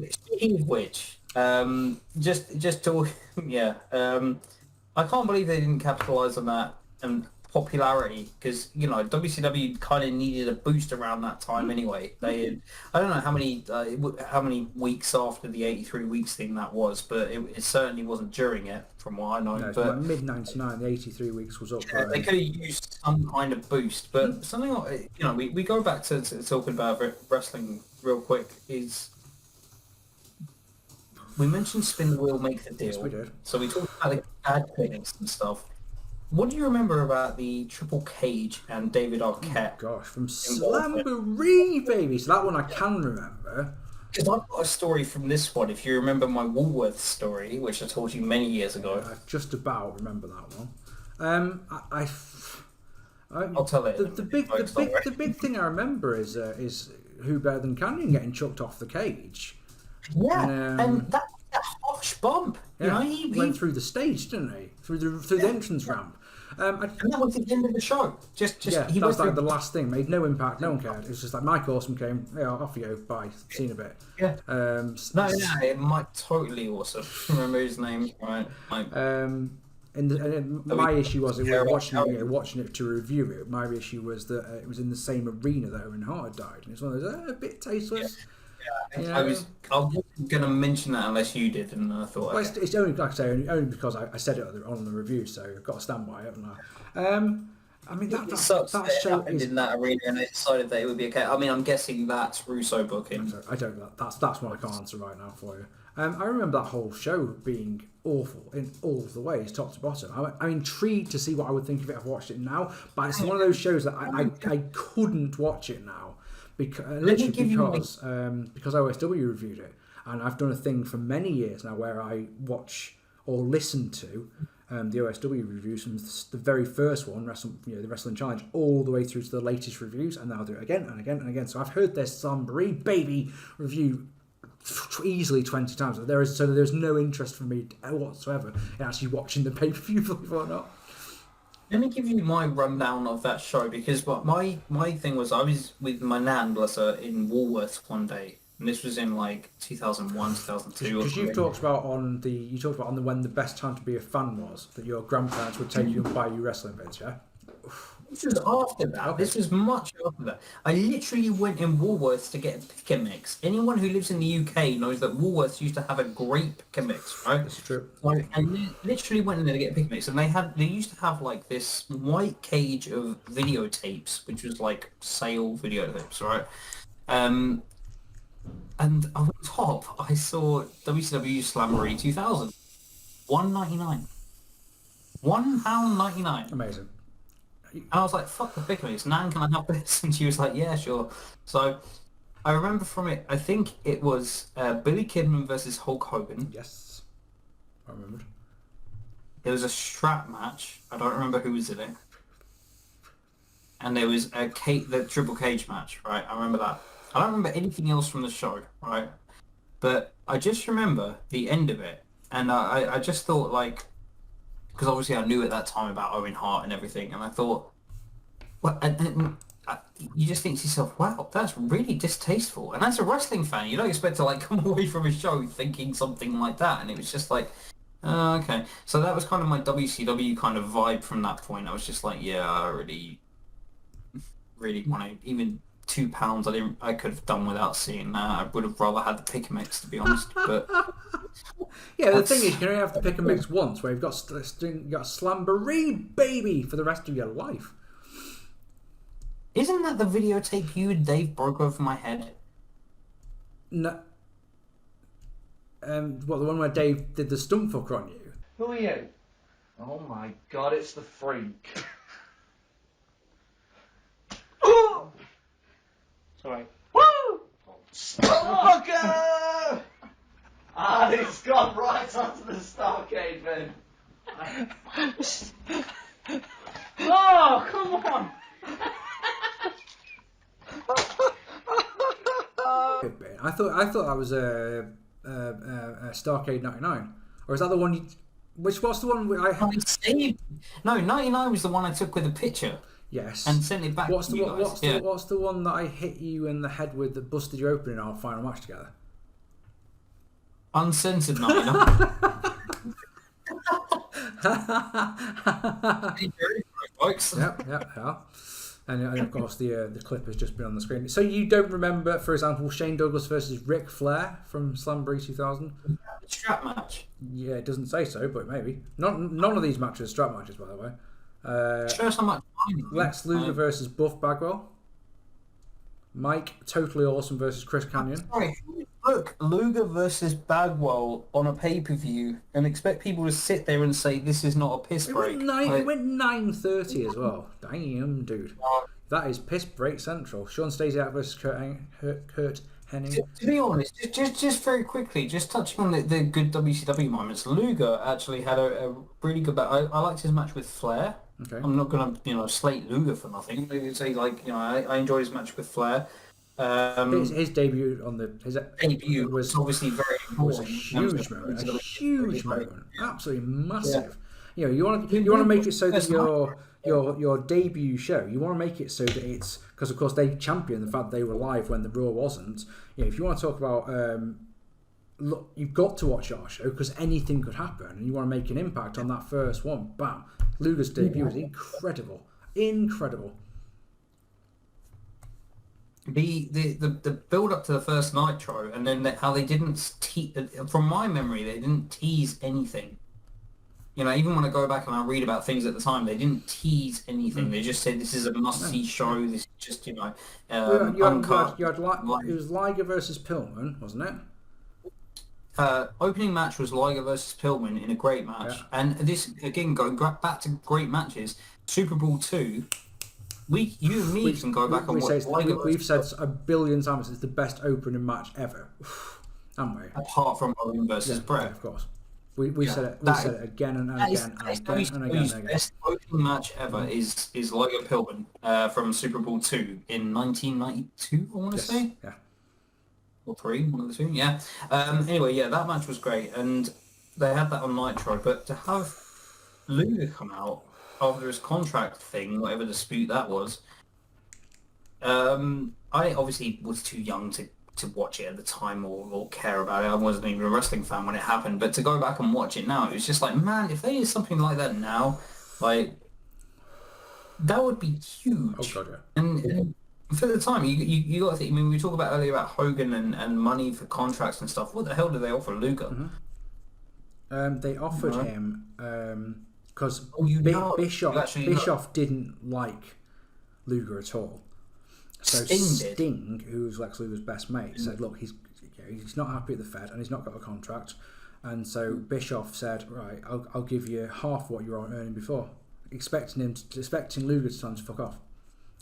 Speaking of which, I can't believe they didn't capitalise on that popularity because WCW kind of needed a boost around that time anyway. I don't know how many weeks after the 83 weeks thing that was, but it certainly wasn't during it from what I know. No, but mid 99, the 83 weeks was up. Yeah, they could have used some kind of boost, but something like we go back to talking about wrestling real quick. Is we mentioned Spin the Wheel, Make the Deal. Yes, we did. So we talked about the ad clinics and stuff. What do you remember about the Triple Cage and David Arquette? Oh gosh, from Slamboree, baby. So that one I can remember. Because I've got a story from this one. If you remember my Woolworth story, which I told you many years ago. I just about remember that one. I'll tell it. The big thing I remember is Who Better Than Canyon getting chucked off the cage. Yeah, And, and that harsh bump, you know, he went through the stage, didn't he? Through the entrance ramp. and that was the end of the show. Just Yeah, he that was went like the through. last thing. Made no impact. No one cared. It was just like Mike Awesome came. Yeah, off you go. Bye. See you in a bit. Yeah. No, Mike Totally Awesome. Remember his name, right? Mike. And my issue was watching it to review it. My issue was that it was in the same arena that Owen Hart had died, and it's one of those a bit tasteless. Yeah. I wasn't going to mention that unless you did, and I thought. Well, it's only, like I say, only because I said it on the review, so I've got to stand by it, haven't I? I mean, It sucks that show happened in that arena, and they decided that it would be okay. I mean, I'm guessing that's Russo booking. I don't know. That's what I can't answer right now for you. I remember that whole show being awful in all of the ways, top to bottom. I'm intrigued to see what I would think of it if I watched it now, but it's one of those shows that I couldn't watch it now. Because OSW reviewed it, and I've done a thing for many years now where I watch or listen to the OSW reviews from the very first one, the Wrestling Challenge, all the way through to the latest reviews, and then I'll do it again and again and again. So I've heard their Slamboree Baby review easily 20 times. There's no interest for me whatsoever in actually watching the pay-per-view, believe it or not. Let me give you my rundown of that show, because my thing was, I was with my nan, bless her, in Woolworths one day, and this was in like 2001, 2002. Because you talked about on the when the best time to be a fan was, that your grandparents would take you and buy you wrestling bits, yeah? This was after that. Okay. This was much after that. I literally went in Woolworths to get a pick and mix. Anyone who lives in the UK knows that Woolworths used to have a great pick and mix, right? That's true. Like, I literally went in there to get a pick and mix, and they used to have like this white cage of videotapes, which was like sale videotapes, right? And on top, I saw WCW Slamboree 2000, £1.99, £1.99. Amazing. And I was like, fuck the pick mix, Nan, can I have this? And she was like, yeah, sure. So I remember from it, I think it was Billy Kidman versus Hulk Hogan. Yes. I remembered. There was a strap match. I don't remember who was in it. And there was the triple cage match, right? I remember that. I don't remember anything else from the show, right? But I just remember the end of it. And I just thought, like, because obviously I knew at that time about Owen Hart and everything, and I thought, well, and you just think to yourself, wow, that's really distasteful. And as a wrestling fan, you don't expect to like come away from a show thinking something like that, and it was just like, okay. So that was kind of my WCW kind of vibe from that point. I was just like, yeah, I really want to, even £2, I could have done without seeing that. I would have rather had the pick and mix, to be honest. But yeah, the thing is, you can only have to pick and mix once, where you've got Slamboree Baby for the rest of your life. Isn't that the videotape you and Dave broke over my head? No. What, the one where Dave did the stump fucker on you? Who are you? Oh my god, it's the Freak. Sorry. Woo! Stalker! And it's gone right onto the Starcade bin. Oh, come on! Good bit. I thought that was a Starcade 99, or is that the one? What's the one I had? No, 99 was the one I took with a picture. Yes. And sent it back What's to the you one? guys. What's the one that I hit you in the head with that busted you open in our final match together? Uncensored 99. Yep. And of course the clip has just been on the screen. So you don't remember, for example, Shane Douglas versus Ric Flair from Slamboree 2000? Strap match. Yeah, it doesn't say so, but maybe. None of these matches are strap matches, by the way. Show so much. Lex Luger versus Buff Bagwell. Mike Totally Awesome versus Chris Kanyon. Sorry, look, Luger versus Bagwell on a pay-per-view and expect people to sit there and say this is not a piss break. It went 9:30 as well. Damn, dude. That is piss break central. Sean Stasiak versus Kurt Hennig. To be honest, just very quickly, just touching on the good WCW moments, Luger actually had a really good I liked his match with Flair. Okay. I'm not going to, slate Luger for nothing. I say, I enjoyed his match with Flair. His debut on his debut was obviously very important. A huge moment, absolutely massive. You know, you want to make it so that your debut show, you want to make it so that it's, because of course they championed the fact they were live when the Raw wasn't. You know, if you want to talk about look, you've got to watch our show because anything could happen, and you want to make an impact on that first one. Bam! Luger's debut was incredible. The build up to the first Nitro, and then how they didn't from my memory, they didn't tease anything. You know, even when I go back and I read about things at the time, they didn't tease anything. They just said this is a must-see show. This is just, you know, uncut. It was Liger versus Pillman, wasn't it? Opening match was Liger versus Pillman in a great match, and this again going back to great matches. Super Bowl 2. You and me can go back and watch Liger. We've said a billion times it's the best opening match ever, haven't we? Apart from Owen versus Brett, of course. We said it. We said it again and again and again. The best opening match ever is Liger Pillman from Super Bowl 2 in 1992. I want to say. Yeah. Or 3, one of the two. Yeah. Anyway, yeah, that match was great, and they had that on Nitro. But to have Luger come out after his contract thing, whatever dispute that was, I obviously was too young to watch it at the time or care about it. I wasn't even a wrestling fan when it happened. But to go back and watch it now, it was just like, man, if there is something like that now, like, that would be huge. Oh, God, yeah. And for the time, you got to think, I mean, we talked about earlier about Hogan and money for contracts and stuff. What the hell did they offer Luger? Mm-hmm. They offered him... because Bischoff didn't like Luger at all. So Sting, who was Lex Luger's best mate, said, "Look, he's not happy at the Fed, and he's not got a contract." And so Bischoff said, "Right, I'll give you half what you were earning before," expecting Luger to tell him to fuck off.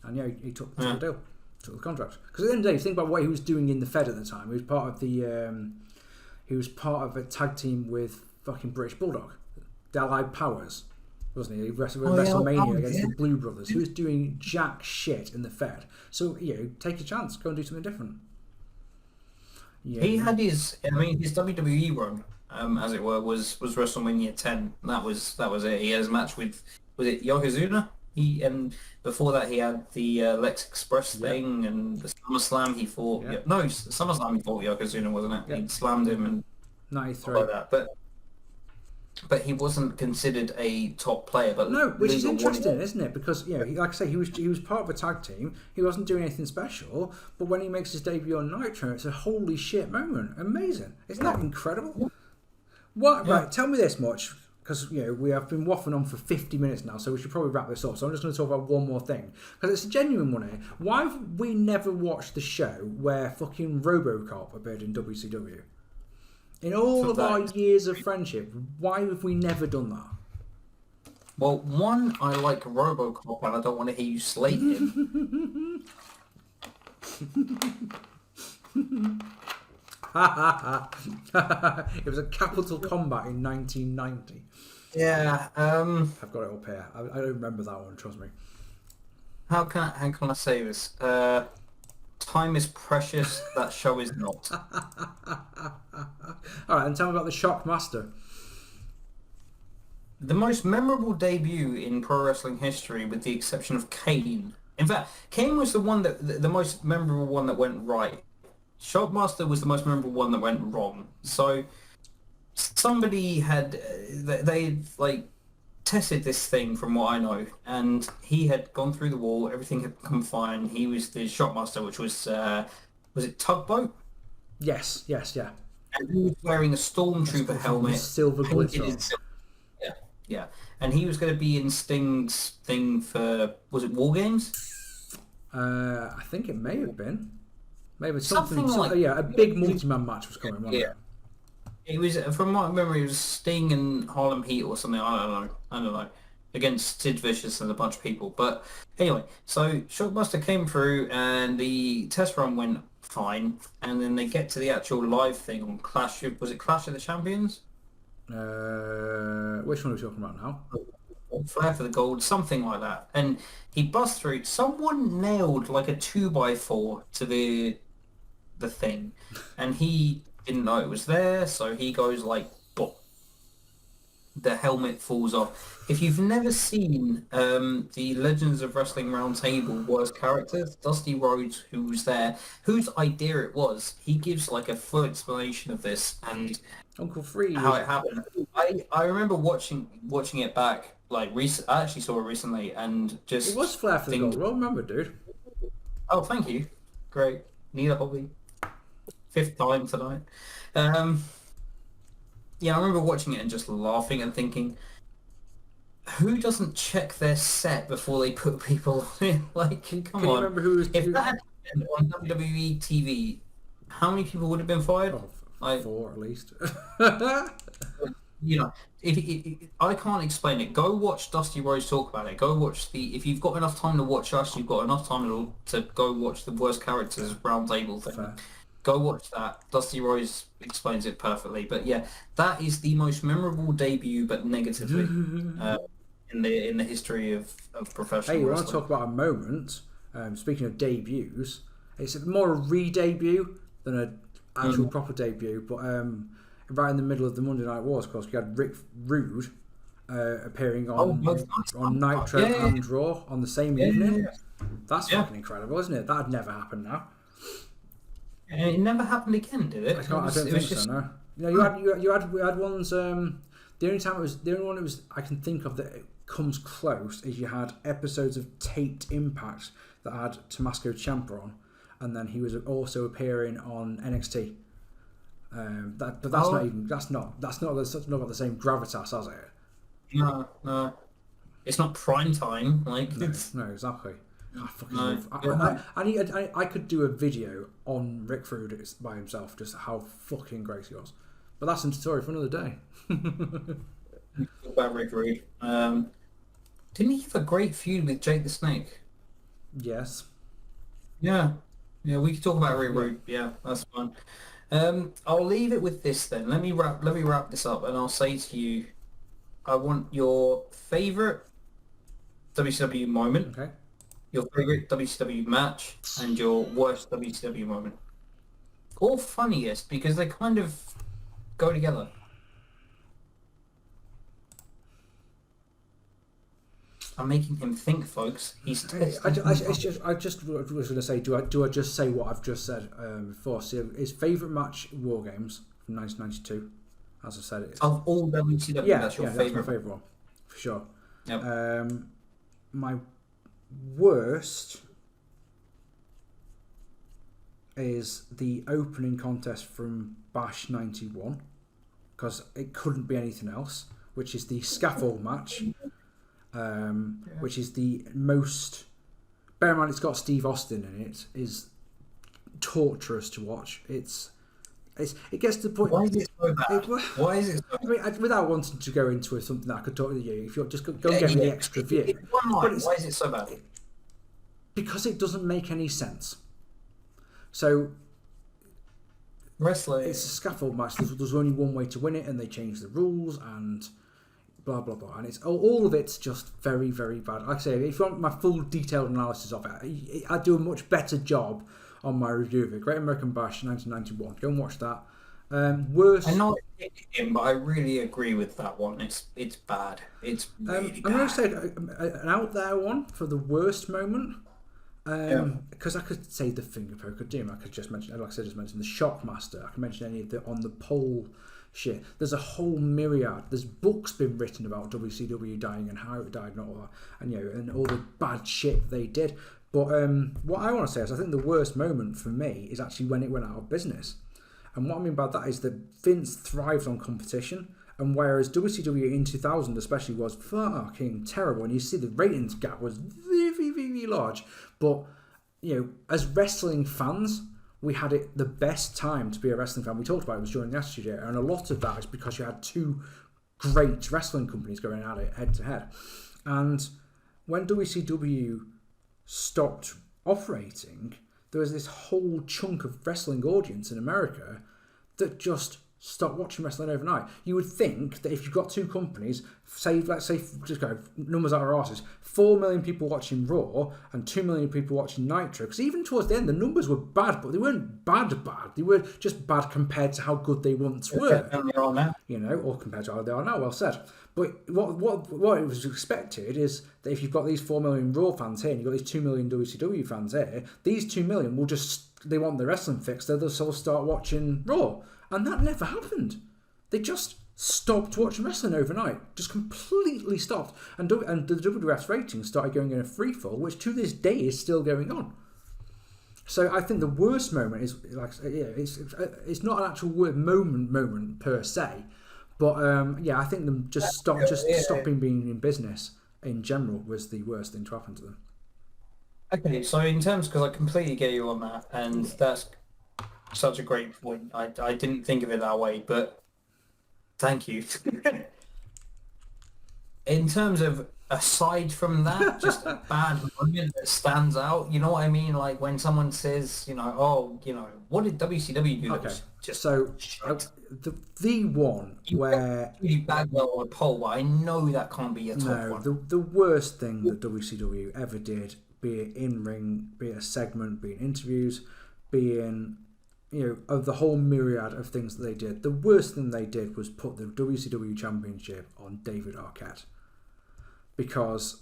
And yeah, he took the deal, took the contract. Because at the end of the day, if you think about what he was doing in the Fed at the time, he was part of a tag team with fucking British Bulldog, the Allied Powers, wasn't he? He wrestled WrestleMania against the Blue Brothers. He was doing jack shit in the Fed. So, you know, take a chance, go and do something different. Yeah. He had his WWE run, as it were, was WrestleMania 10. That was it. He had his match with, was it Yokozuna? And before that he had the Lex Express thing, and the SummerSlam he fought. Yeah. No, SummerSlam he fought Yokozuna, wasn't it? He slammed him and 93. Like that. But he wasn't considered a top player. But no, which is interesting, isn't it? Because, you know, like I say, he was part of a tag team. He wasn't doing anything special. But when he makes his debut on Nitro, it's a holy shit moment. Amazing. Isn't that incredible? What? Yeah. Right, tell me this much, because, you know, we have been waffling on for 50 minutes now, so we should probably wrap this up. So I'm just going to talk about one more thing, because it's a genuine one here. Why have we never watched the show where fucking RoboCop appeared in WCW? In all of our years of friendship, why have we never done that? Well, one, I like RoboCop and I don't want to hear you slate him. It was a Capital Combat in 1990. Yeah. I've got it up here. I don't remember that one, trust me. How can I say this? Time is precious, that show is not. Alright, and tell me about the Shockmaster. The most memorable debut in pro wrestling history, with the exception of Kane. In fact, Kane was the one the most memorable one that went right. Shockmaster was the most memorable one that went wrong. So somebody had they like tested this thing, from what I know, and he had gone through the wall, everything had come fine. He was the Shockmaster, which was it Tugboat? Yes, yeah. And he was wearing a Stormtrooper helmet, silver glitter. Yeah. And he was going to be in Sting's thing for, was it War Games? I think it may have been. Maybe something like, a big multi-man match was coming, wasn't it? It was, from my memory, it was Sting and Harlem Heat or something. I don't know. Against Sid Vicious and a bunch of people. But anyway, so Shockmaster came through and the test run went fine. And then they get to the actual live thing on Clash of the Champions? Which one are we talking about now? or Flair for the Gold, something like that. And he busts through. Someone nailed like a 2x4 to the thing, and he didn't know it was there, so he goes like, "Bop." The helmet falls off. If you've never seen the Legends of Wrestling Roundtable worst characters, Dusty Rhodes, who was there, whose idea it was, he gives like a full explanation of this and Uncle Free. how it happened. I remember watching it back like recent. I actually saw it recently and just It was Flair for the Gold. Well, remember, dude. Oh, thank you. Great. Need a hobby. 5th time tonight. Yeah, I remember watching it and just laughing and thinking, who doesn't check their set before they put people in? Like, come Can you on. remember who was? If that had happened on WWE TV, how many people would have been fired? Oh, Like, 4 at least. you know, if I can't explain it. Go watch Dusty Rhodes talk about it. Go watch if you've got enough time to watch us, you've got enough time to go watch the worst characters roundtable thing. Fair. Go watch that. Dusty Rhodes explains it perfectly. But yeah, that is the most memorable debut, but negatively, in the history of professional Hey, you wrestling. want to talk about a moment? Speaking of debuts, it's more a re-debut than an actual proper debut. But right in the middle of the Monday Night Wars, of course, we had Rick Rude appearing on Nitro and Raw on the same evening. That's fucking incredible, isn't it? That'd never happen now. And it never happened again, did it? I don't think so. No. You know, you had ones. The only one that was I can think of that comes close is you had episodes of Taped Impact that had Tommaso Ciampa on, and then he was also appearing on NXT. But that's not got the same gravitas, has it? No. It's not prime time. Like No, exactly. I could do a video on Rick Rude by himself, just how fucking great he was. But that's a story for another day. Talk about Rick Rude. Didn't he have a great feud with Jake the Snake? Yes. Yeah, we could talk about Rick Rude. Yeah, that's fine. I'll leave it with this then. Let me wrap this up, and I'll say to you, I want your favorite WCW moment. Okay. Your favorite WCW match and your worst WCW moment. Or funniest, because they kind of go together. I'm making him think, folks. He's I just was going to say, do I just say what I've just said before? So his favourite match, War Games from 1992. As I said, it's of all WCW. That's your favorite. That's my favourite one for sure. Yep. My worst is the opening contest from Bash 91, because it couldn't be anything else, which is the scaffold match, which is the most, bear in mind it's got Steve Austin in it, is torturous to watch. It gets to the point. Why is it so bad? Why is it so bad? I mean, without wanting to go into something that I could talk to you, if you're just go and get me the extra view. Why is it so bad? Because it doesn't make any sense. So, Wrestling. it's a scaffold match. There's only one way to win it, and they change the rules and blah blah blah. And it's all of it's just very very bad. Like I say, if you want my full detailed analysis of it, I do a much better job on my review of it. Great American Bash 1991. Go and watch that. Worst. I'm not him, but I really agree with that one. It's bad. It's really bad. I'm going to say an out there one for the worst moment. Because I could say the finger poke of doom. I could just mention, like I said, just mention the Shockmaster. I can mention any of the on the pole shit. There's a whole myriad. There's books been written about WCW dying and how it died and all that, and and all the bad shit they did. But what I want to say is, I think the worst moment for me is actually when it went out of business. And what I mean by that is that Vince thrived on competition, and whereas WCW in 2000 especially was fucking terrible, and you see the ratings gap was very, very large. But, as wrestling fans, we had it the best time to be a wrestling fan. We talked about it was during the Attitude Era, and a lot of that is because you had two great wrestling companies going at it head to head. And when WCW stopped operating, there was this whole chunk of wrestling audience in America that just stop watching wrestling overnight. You would think that if you've got two companies, let's say, just go numbers out of our arses, 4 million people watching Raw and 2 million people watching Nitro, because even towards the end, the numbers were bad, but they weren't bad. They were just bad compared to how good they once were. You know, or compared to how they are now, well said. But what it was expected is that if you've got these 4 million Raw fans here and you've got these 2 million WCW fans here, these 2 million will they want their wrestling fix, they'll start watching Raw. And that never happened. They just stopped watching wrestling overnight. Just completely stopped. And the WWF's ratings started going in a free fall, which to this day is still going on. So I think the worst moment is, it's not an actual moment per se. But I think them stopping being in business in general was the worst thing to happen to them. Okay, so in terms, because I completely get you on that, and that's such a great point. I didn't think of it that way, but thank you. In terms of, aside from that, just a bad moment that stands out, you know what I mean? Like when someone says, what did WCW do? Okay, Just so the one where... Really bad well on a poll, but I know that can't be a top one. The worst thing that WCW ever did, be it in-ring, be it a segment, be it interviews, be in... of the whole myriad of things that they did, the worst thing they did was put the WCW Championship on David Arquette. Because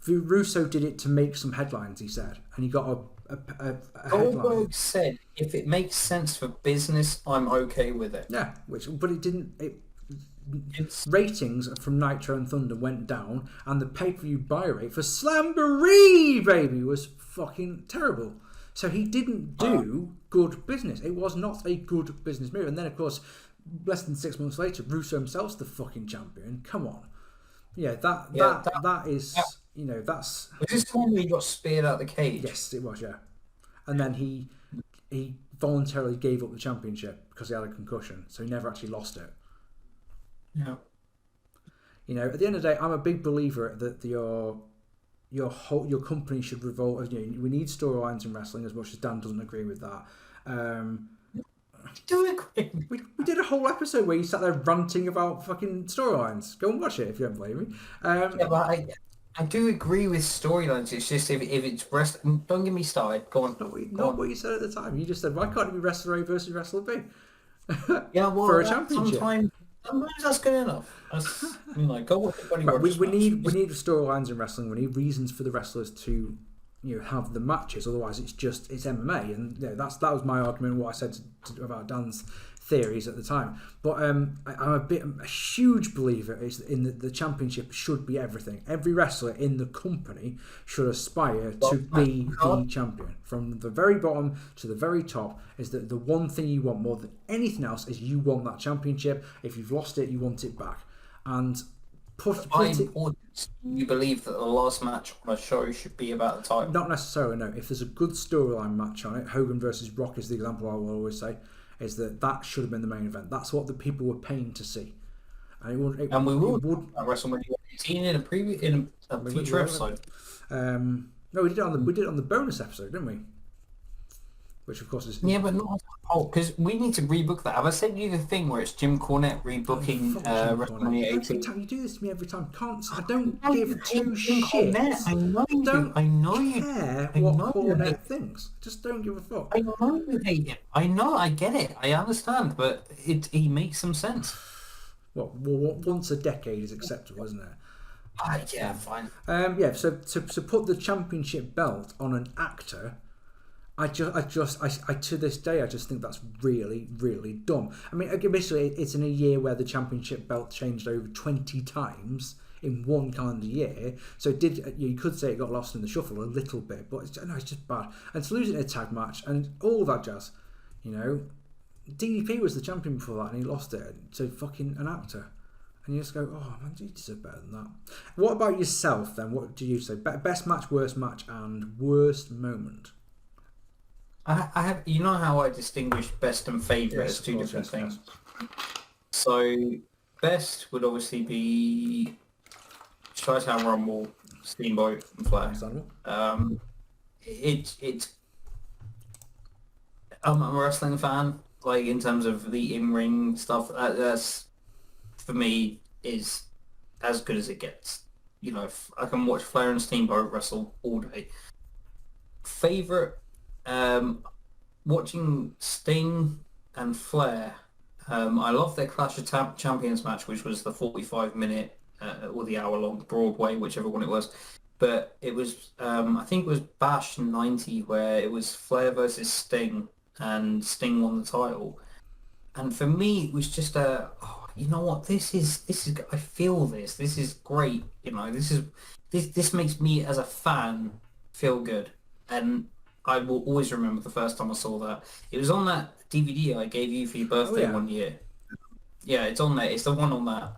Russo did it to make some headlines, he said, and he got a headline. Goldberg said, if it makes sense for business, I'm okay with it. Yeah, but it didn't... ratings from Nitro and Thunder went down, and the pay-per-view buy rate for Slamboree, baby, was fucking terrible. So he didn't do good business. It was not a good business move. And then, of course, less than 6 months later, Russo himself's the fucking champion. Come on. Yeah, that is, that's... Was this the one where he got speared out the cage? Yes, it was, yeah. And then he voluntarily gave up the championship because he had a concussion, so he never actually lost it. Yeah. At the end of the day, I'm a big believer that your company should revolve. We need storylines in wrestling, as much as Dan doesn't agree with that. I do agree. We did a whole episode where you sat there ranting about fucking storylines. Go and watch it if you don't believe me. But I do agree with storylines. It's just if it's wrestling, don't get me started. Go on. Not what you said at the time. You just said, why can't it be Wrestler A versus Wrestler B? Yeah, well, for a championship. Sometimes that's good enough. Go watch it. We need storylines in wrestling. We need reasons for the wrestlers to have the matches. Otherwise, it's MMA, and that was my argument. What I said about Dan's theories at the time. But I'm a huge believer in the championship should be everything. Every wrestler in the company should aspire to be the champion. From the very bottom to the very top is that the one thing you want more than anything else is you want that championship. If you've lost it, you want it back. And you believe that the last match on a show should be about the title? Not necessarily, no. If there's a good storyline match on it, Hogan versus Rock is the example I will always say, is that should have been the main event. That's what the people were paying to see. And we would at WrestleMania 18 in a future episode. No, we did it on the bonus episode, didn't we? Which of course is but not because we need to rebook that. Have I sent you the thing where it's Jim Cornette rebooking WrestleMania 18? Every time you do this to me, I don't give two shits. I know you care what Cornette thinks. Just don't give a fuck. I know you hate him. I know. I get it. I understand, but he makes some sense. Well, once a decade is acceptable, isn't it? Yeah, fine. So to put the championship belt on an actor, I to this day I just think that's really, really dumb. I mean, basically it's in a year where the championship belt changed over 20 times in one calendar year, so it did. You could say it got lost in the shuffle a little bit, but it's just bad. And to lose it in a tag match and all that jazz, DDP was the champion before that and he lost it to fucking an actor. And you just go, oh man, you deserve better than that. What about yourself then? What do you say? Best match, worst match, and worst moment? I have, how I distinguish best and favourite as two different things. Yes. So best would obviously be Chi-Town Rumble, Steamboat, and Flair. I'm a wrestling fan. Like in terms of the in-ring stuff, that's for me is as good as it gets. You know, I can watch Flair and Steamboat wrestle all day. Favorite, watching Sting and Flair. I love their Clash of Champions match, which was the 45-minute or the hour-long Broadway, whichever one it was. But it was, I think it was Bash 90, where it was Flair versus Sting, and Sting won the title. And for me, it was just you know what, this is, I feel this. This is great. You know, this makes me as a fan feel good. And I will always remember the first time I saw that. It was on that DVD I gave you for your birthday one year. Yeah, it's on there. It's the one on that.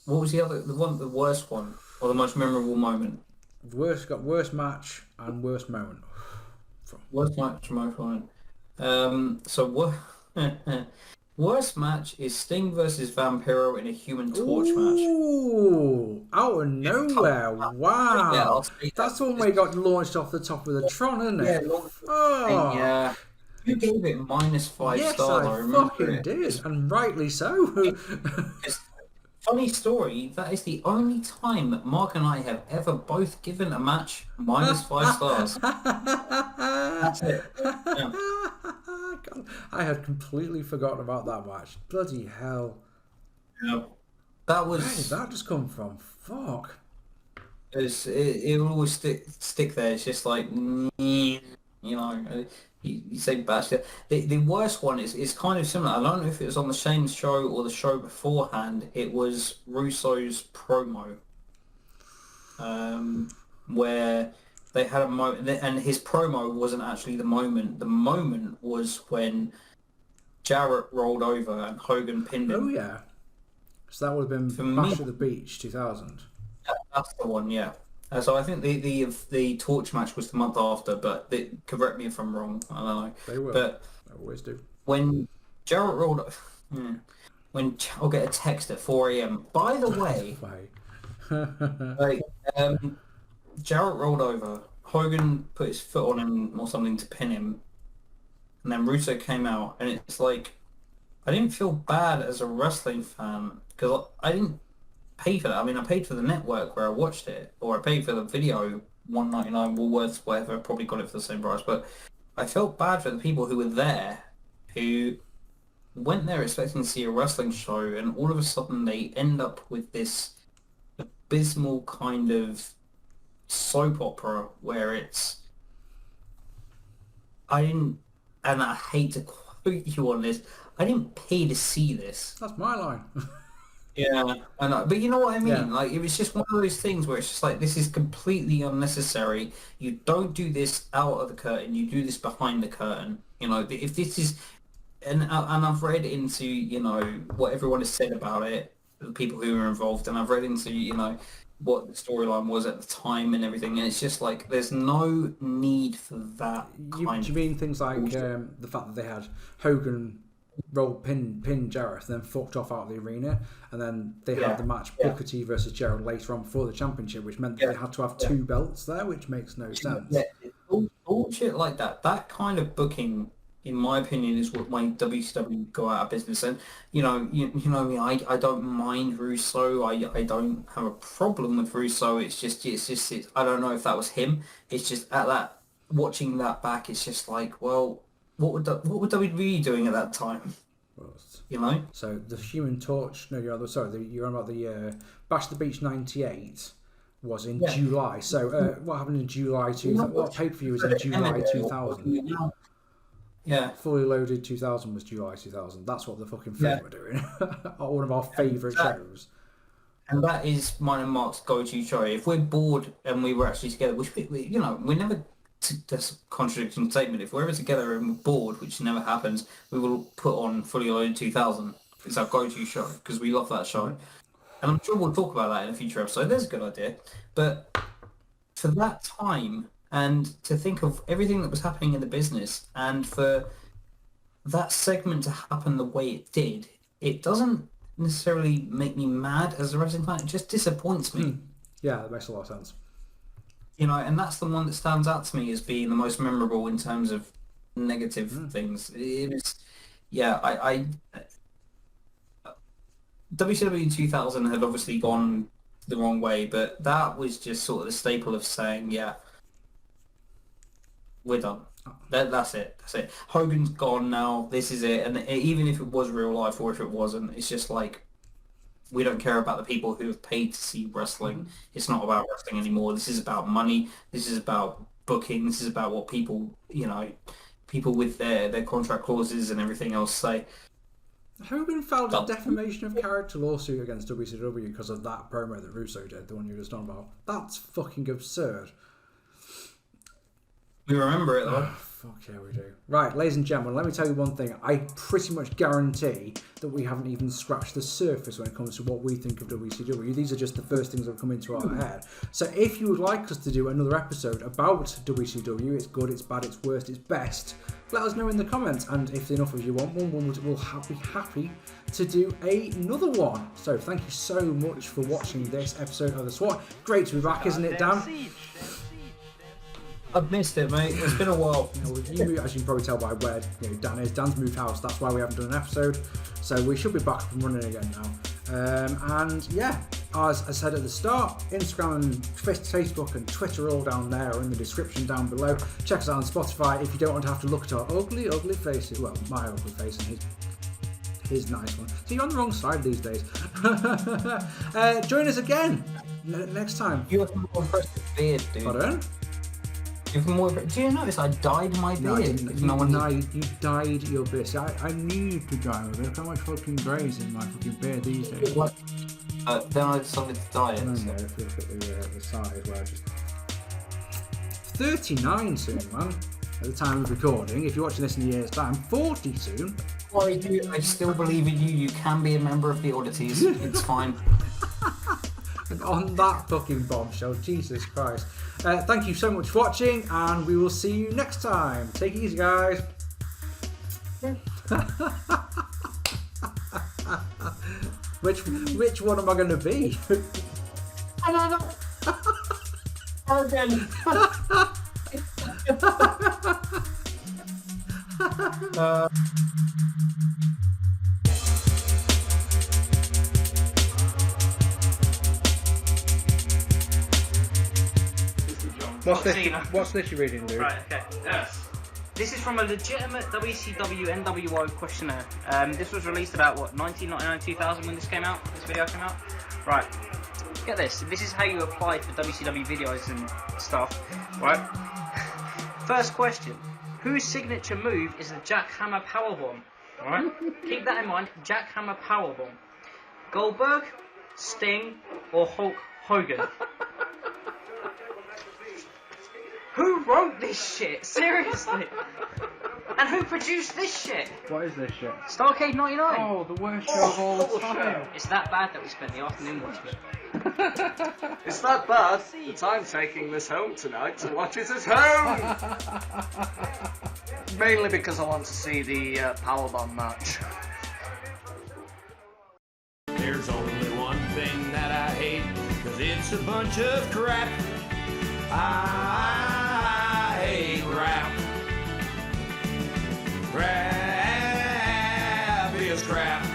What was the worst one, or the most memorable moment? Worst match and worst moment. Worst match, most moment. So what? Worst match is Sting versus Vampiro in a Human Torch match. Ooh, out of nowhere! Wow, Yeah, I'll say that's the one where he got launched off the top of the Tron, isn't it? Yeah, Oh, yeah. You gave it -5 yes, stars. I remember fucking it. did, and rightly so. It's- Funny story, that is the only time that Mark and I have ever both given a match -5 stars. That's it. Yeah. God, I had completely forgotten about that match. Bloody hell! Yeah. That Where did was that just come from? Fuck. it'll always stick there. It's just like, you know, you say bash. The worst one is kind of similar. I don't know if it was on the Shane show or the show beforehand. It was Russo's promo, where they had a moment, and his promo wasn't actually the moment. The moment was when Jarrett rolled over and Hogan pinned him. Oh yeah. So that would have For been me- Bash at the Beach 2000. That's the one, yeah. So I think the torch match was the month after, but correct me if I'm wrong. I don't know. They will. But They always do. when Jarrett rolled, when I'll get a text at 4 a.m. By the way, like Jarrett rolled over. Hogan put his foot on him or something to pin him, and then Russo came out, and it's like I didn't feel bad as a wrestling fan because I didn't pay for that. I mean, I paid for the network where I watched it, or I paid for the video, $1.99 Woolworths, whatever. I probably got it for the same price, but I felt bad for the people who were there, who went there expecting to see a wrestling show, and all of a sudden they end up with this abysmal kind of soap opera where it's and I hate to quote you on this, I didn't pay to see this. That's my line. Yeah, I know, but you know what I mean? Yeah. Like, it was just one of those things where it's just like, this is completely unnecessary. You don't do this out of the curtain, you do this behind the curtain. You know, if this is, and I've read into, you know, what everyone has said about it, the people who were involved, and I've read into, you know, what the storyline was at the time and everything, and it's just like, there's no need for that Do you mean things like the fact that they had Hogan pin Jarrett, then fucked off out of the arena, and then they had the match Booker T versus Jarrett later on before the championship, which meant that they had to have two belts there, which makes no sense. Yeah, bullshit like that. That kind of booking, in my opinion, is what made WCW go out of business. And you know me, I don't mind Russo. I don't have a problem with Russo. It's just I don't know if that was him. It's just at that, watching that back, it's just like, well, what would WWE be doing at that time? You know. So the Human Torch. No, you're on about the Bash the Beach '98 was in July. So what happened in July 2000? What pay-per-view was in July 2000? Yeah. Fully Loaded 2000 was July 2000. That's what the fucking film were doing. One of our favourite shows. And that is mine and Mark's go-to show. If we're bored and we were actually together, which we you know, we're never. That's a contradicting statement. If we're ever together and we're bored, which never happens, we will put on Fully Loaded 2000. It's our go-to show because we love that show. And I'm sure we'll talk about that in a future episode. That's a good idea. But for that time, and to think of everything that was happening in the business, and for that segment to happen the way it did, it doesn't necessarily make me mad as a wrestling fan. It just disappoints me. Yeah, that makes a lot of sense. You know, and that's the one that stands out to me as being the most memorable in terms of negative things. It was, yeah, WCW in 2000 had obviously gone the wrong way, but that was just sort of the staple of saying, yeah, we're done. That's it. That's it. Hogan's gone now. This is it. And even if it was real life or if it wasn't, it's just like, we don't care about the people who have paid to see wrestling. It's not about wrestling anymore. This is about money. This is about booking. This is about what people, you know, people with their contract clauses and everything else say. Hogan filed a defamation of character lawsuit against WCW because of that promo that Russo did, the one you were just talking about. That's fucking absurd. We remember it though. Fuck yeah, we do. Right, ladies and gentlemen, let me tell you one thing. I pretty much guarantee that we haven't even scratched the surface when it comes to what we think of WCW. These are just the first things that have come into our head. So if you would like us to do another episode about WCW, its good, its bad, its worst, its best, let us know in the comments. And if enough of you want one, we'll be happy to do another one. So thank you so much for watching this episode of The SWAT. Great to be back, isn't it, Dan? I've missed it, mate. It's been a while. As you can probably tell by where Dan is. Dan's moved house. That's why we haven't done an episode. So we should be back up and running again now. And yeah, as I said at the start, Instagram and Facebook and Twitter are all down there or in the description down below. Check us out on Spotify if you don't want to have to look at our ugly, ugly faces. Well, my ugly face and his nice one. So you're on the wrong side these days. Join us again next time. You have a more impressive beard, dude. Pardon? Do you notice I dyed my beard? No, you dyed your beard. See, I need to dye my beard. Look how much fucking greys in my fucking beard these days. What? Then I decided to dye it. No, if you look at the size where I just... 39 soon, man. At the time of recording. If you're watching this in a year's time, 40 soon. Sorry, dude, I still believe in you. You can be a member of the oddities. It's fine. And on that fucking bombshell, Jesus Christ. Thank you so much for watching, and we will see you next time. Take it easy, guys. Which one am I going to be? I don't know. Again. What's this you're reading, Luke? Right, okay. Yes. This is from a legitimate WCW NWO questionnaire. This was released about, 1999, 2000 when this came out? This video came out? Right. Get this. This is how you apply for WCW videos and stuff. Right? First question. Whose signature move is the Jackhammer Powerbomb? Alright? Keep that in mind. Jackhammer Powerbomb. Goldberg, Sting, or Hulk Hogan? Who wrote this shit? Seriously? And who produced this shit? What is this shit? Starcade 99. Oh, the worst show of all time. It's that bad that we spent the afternoon watching it. It's that bad that I'm taking this home tonight to watch it at home. Mainly because I want to see the Powerbomb match. There's only one thing that I hate, 'cause it's a bunch of crap. I hate rap. Rap is crap.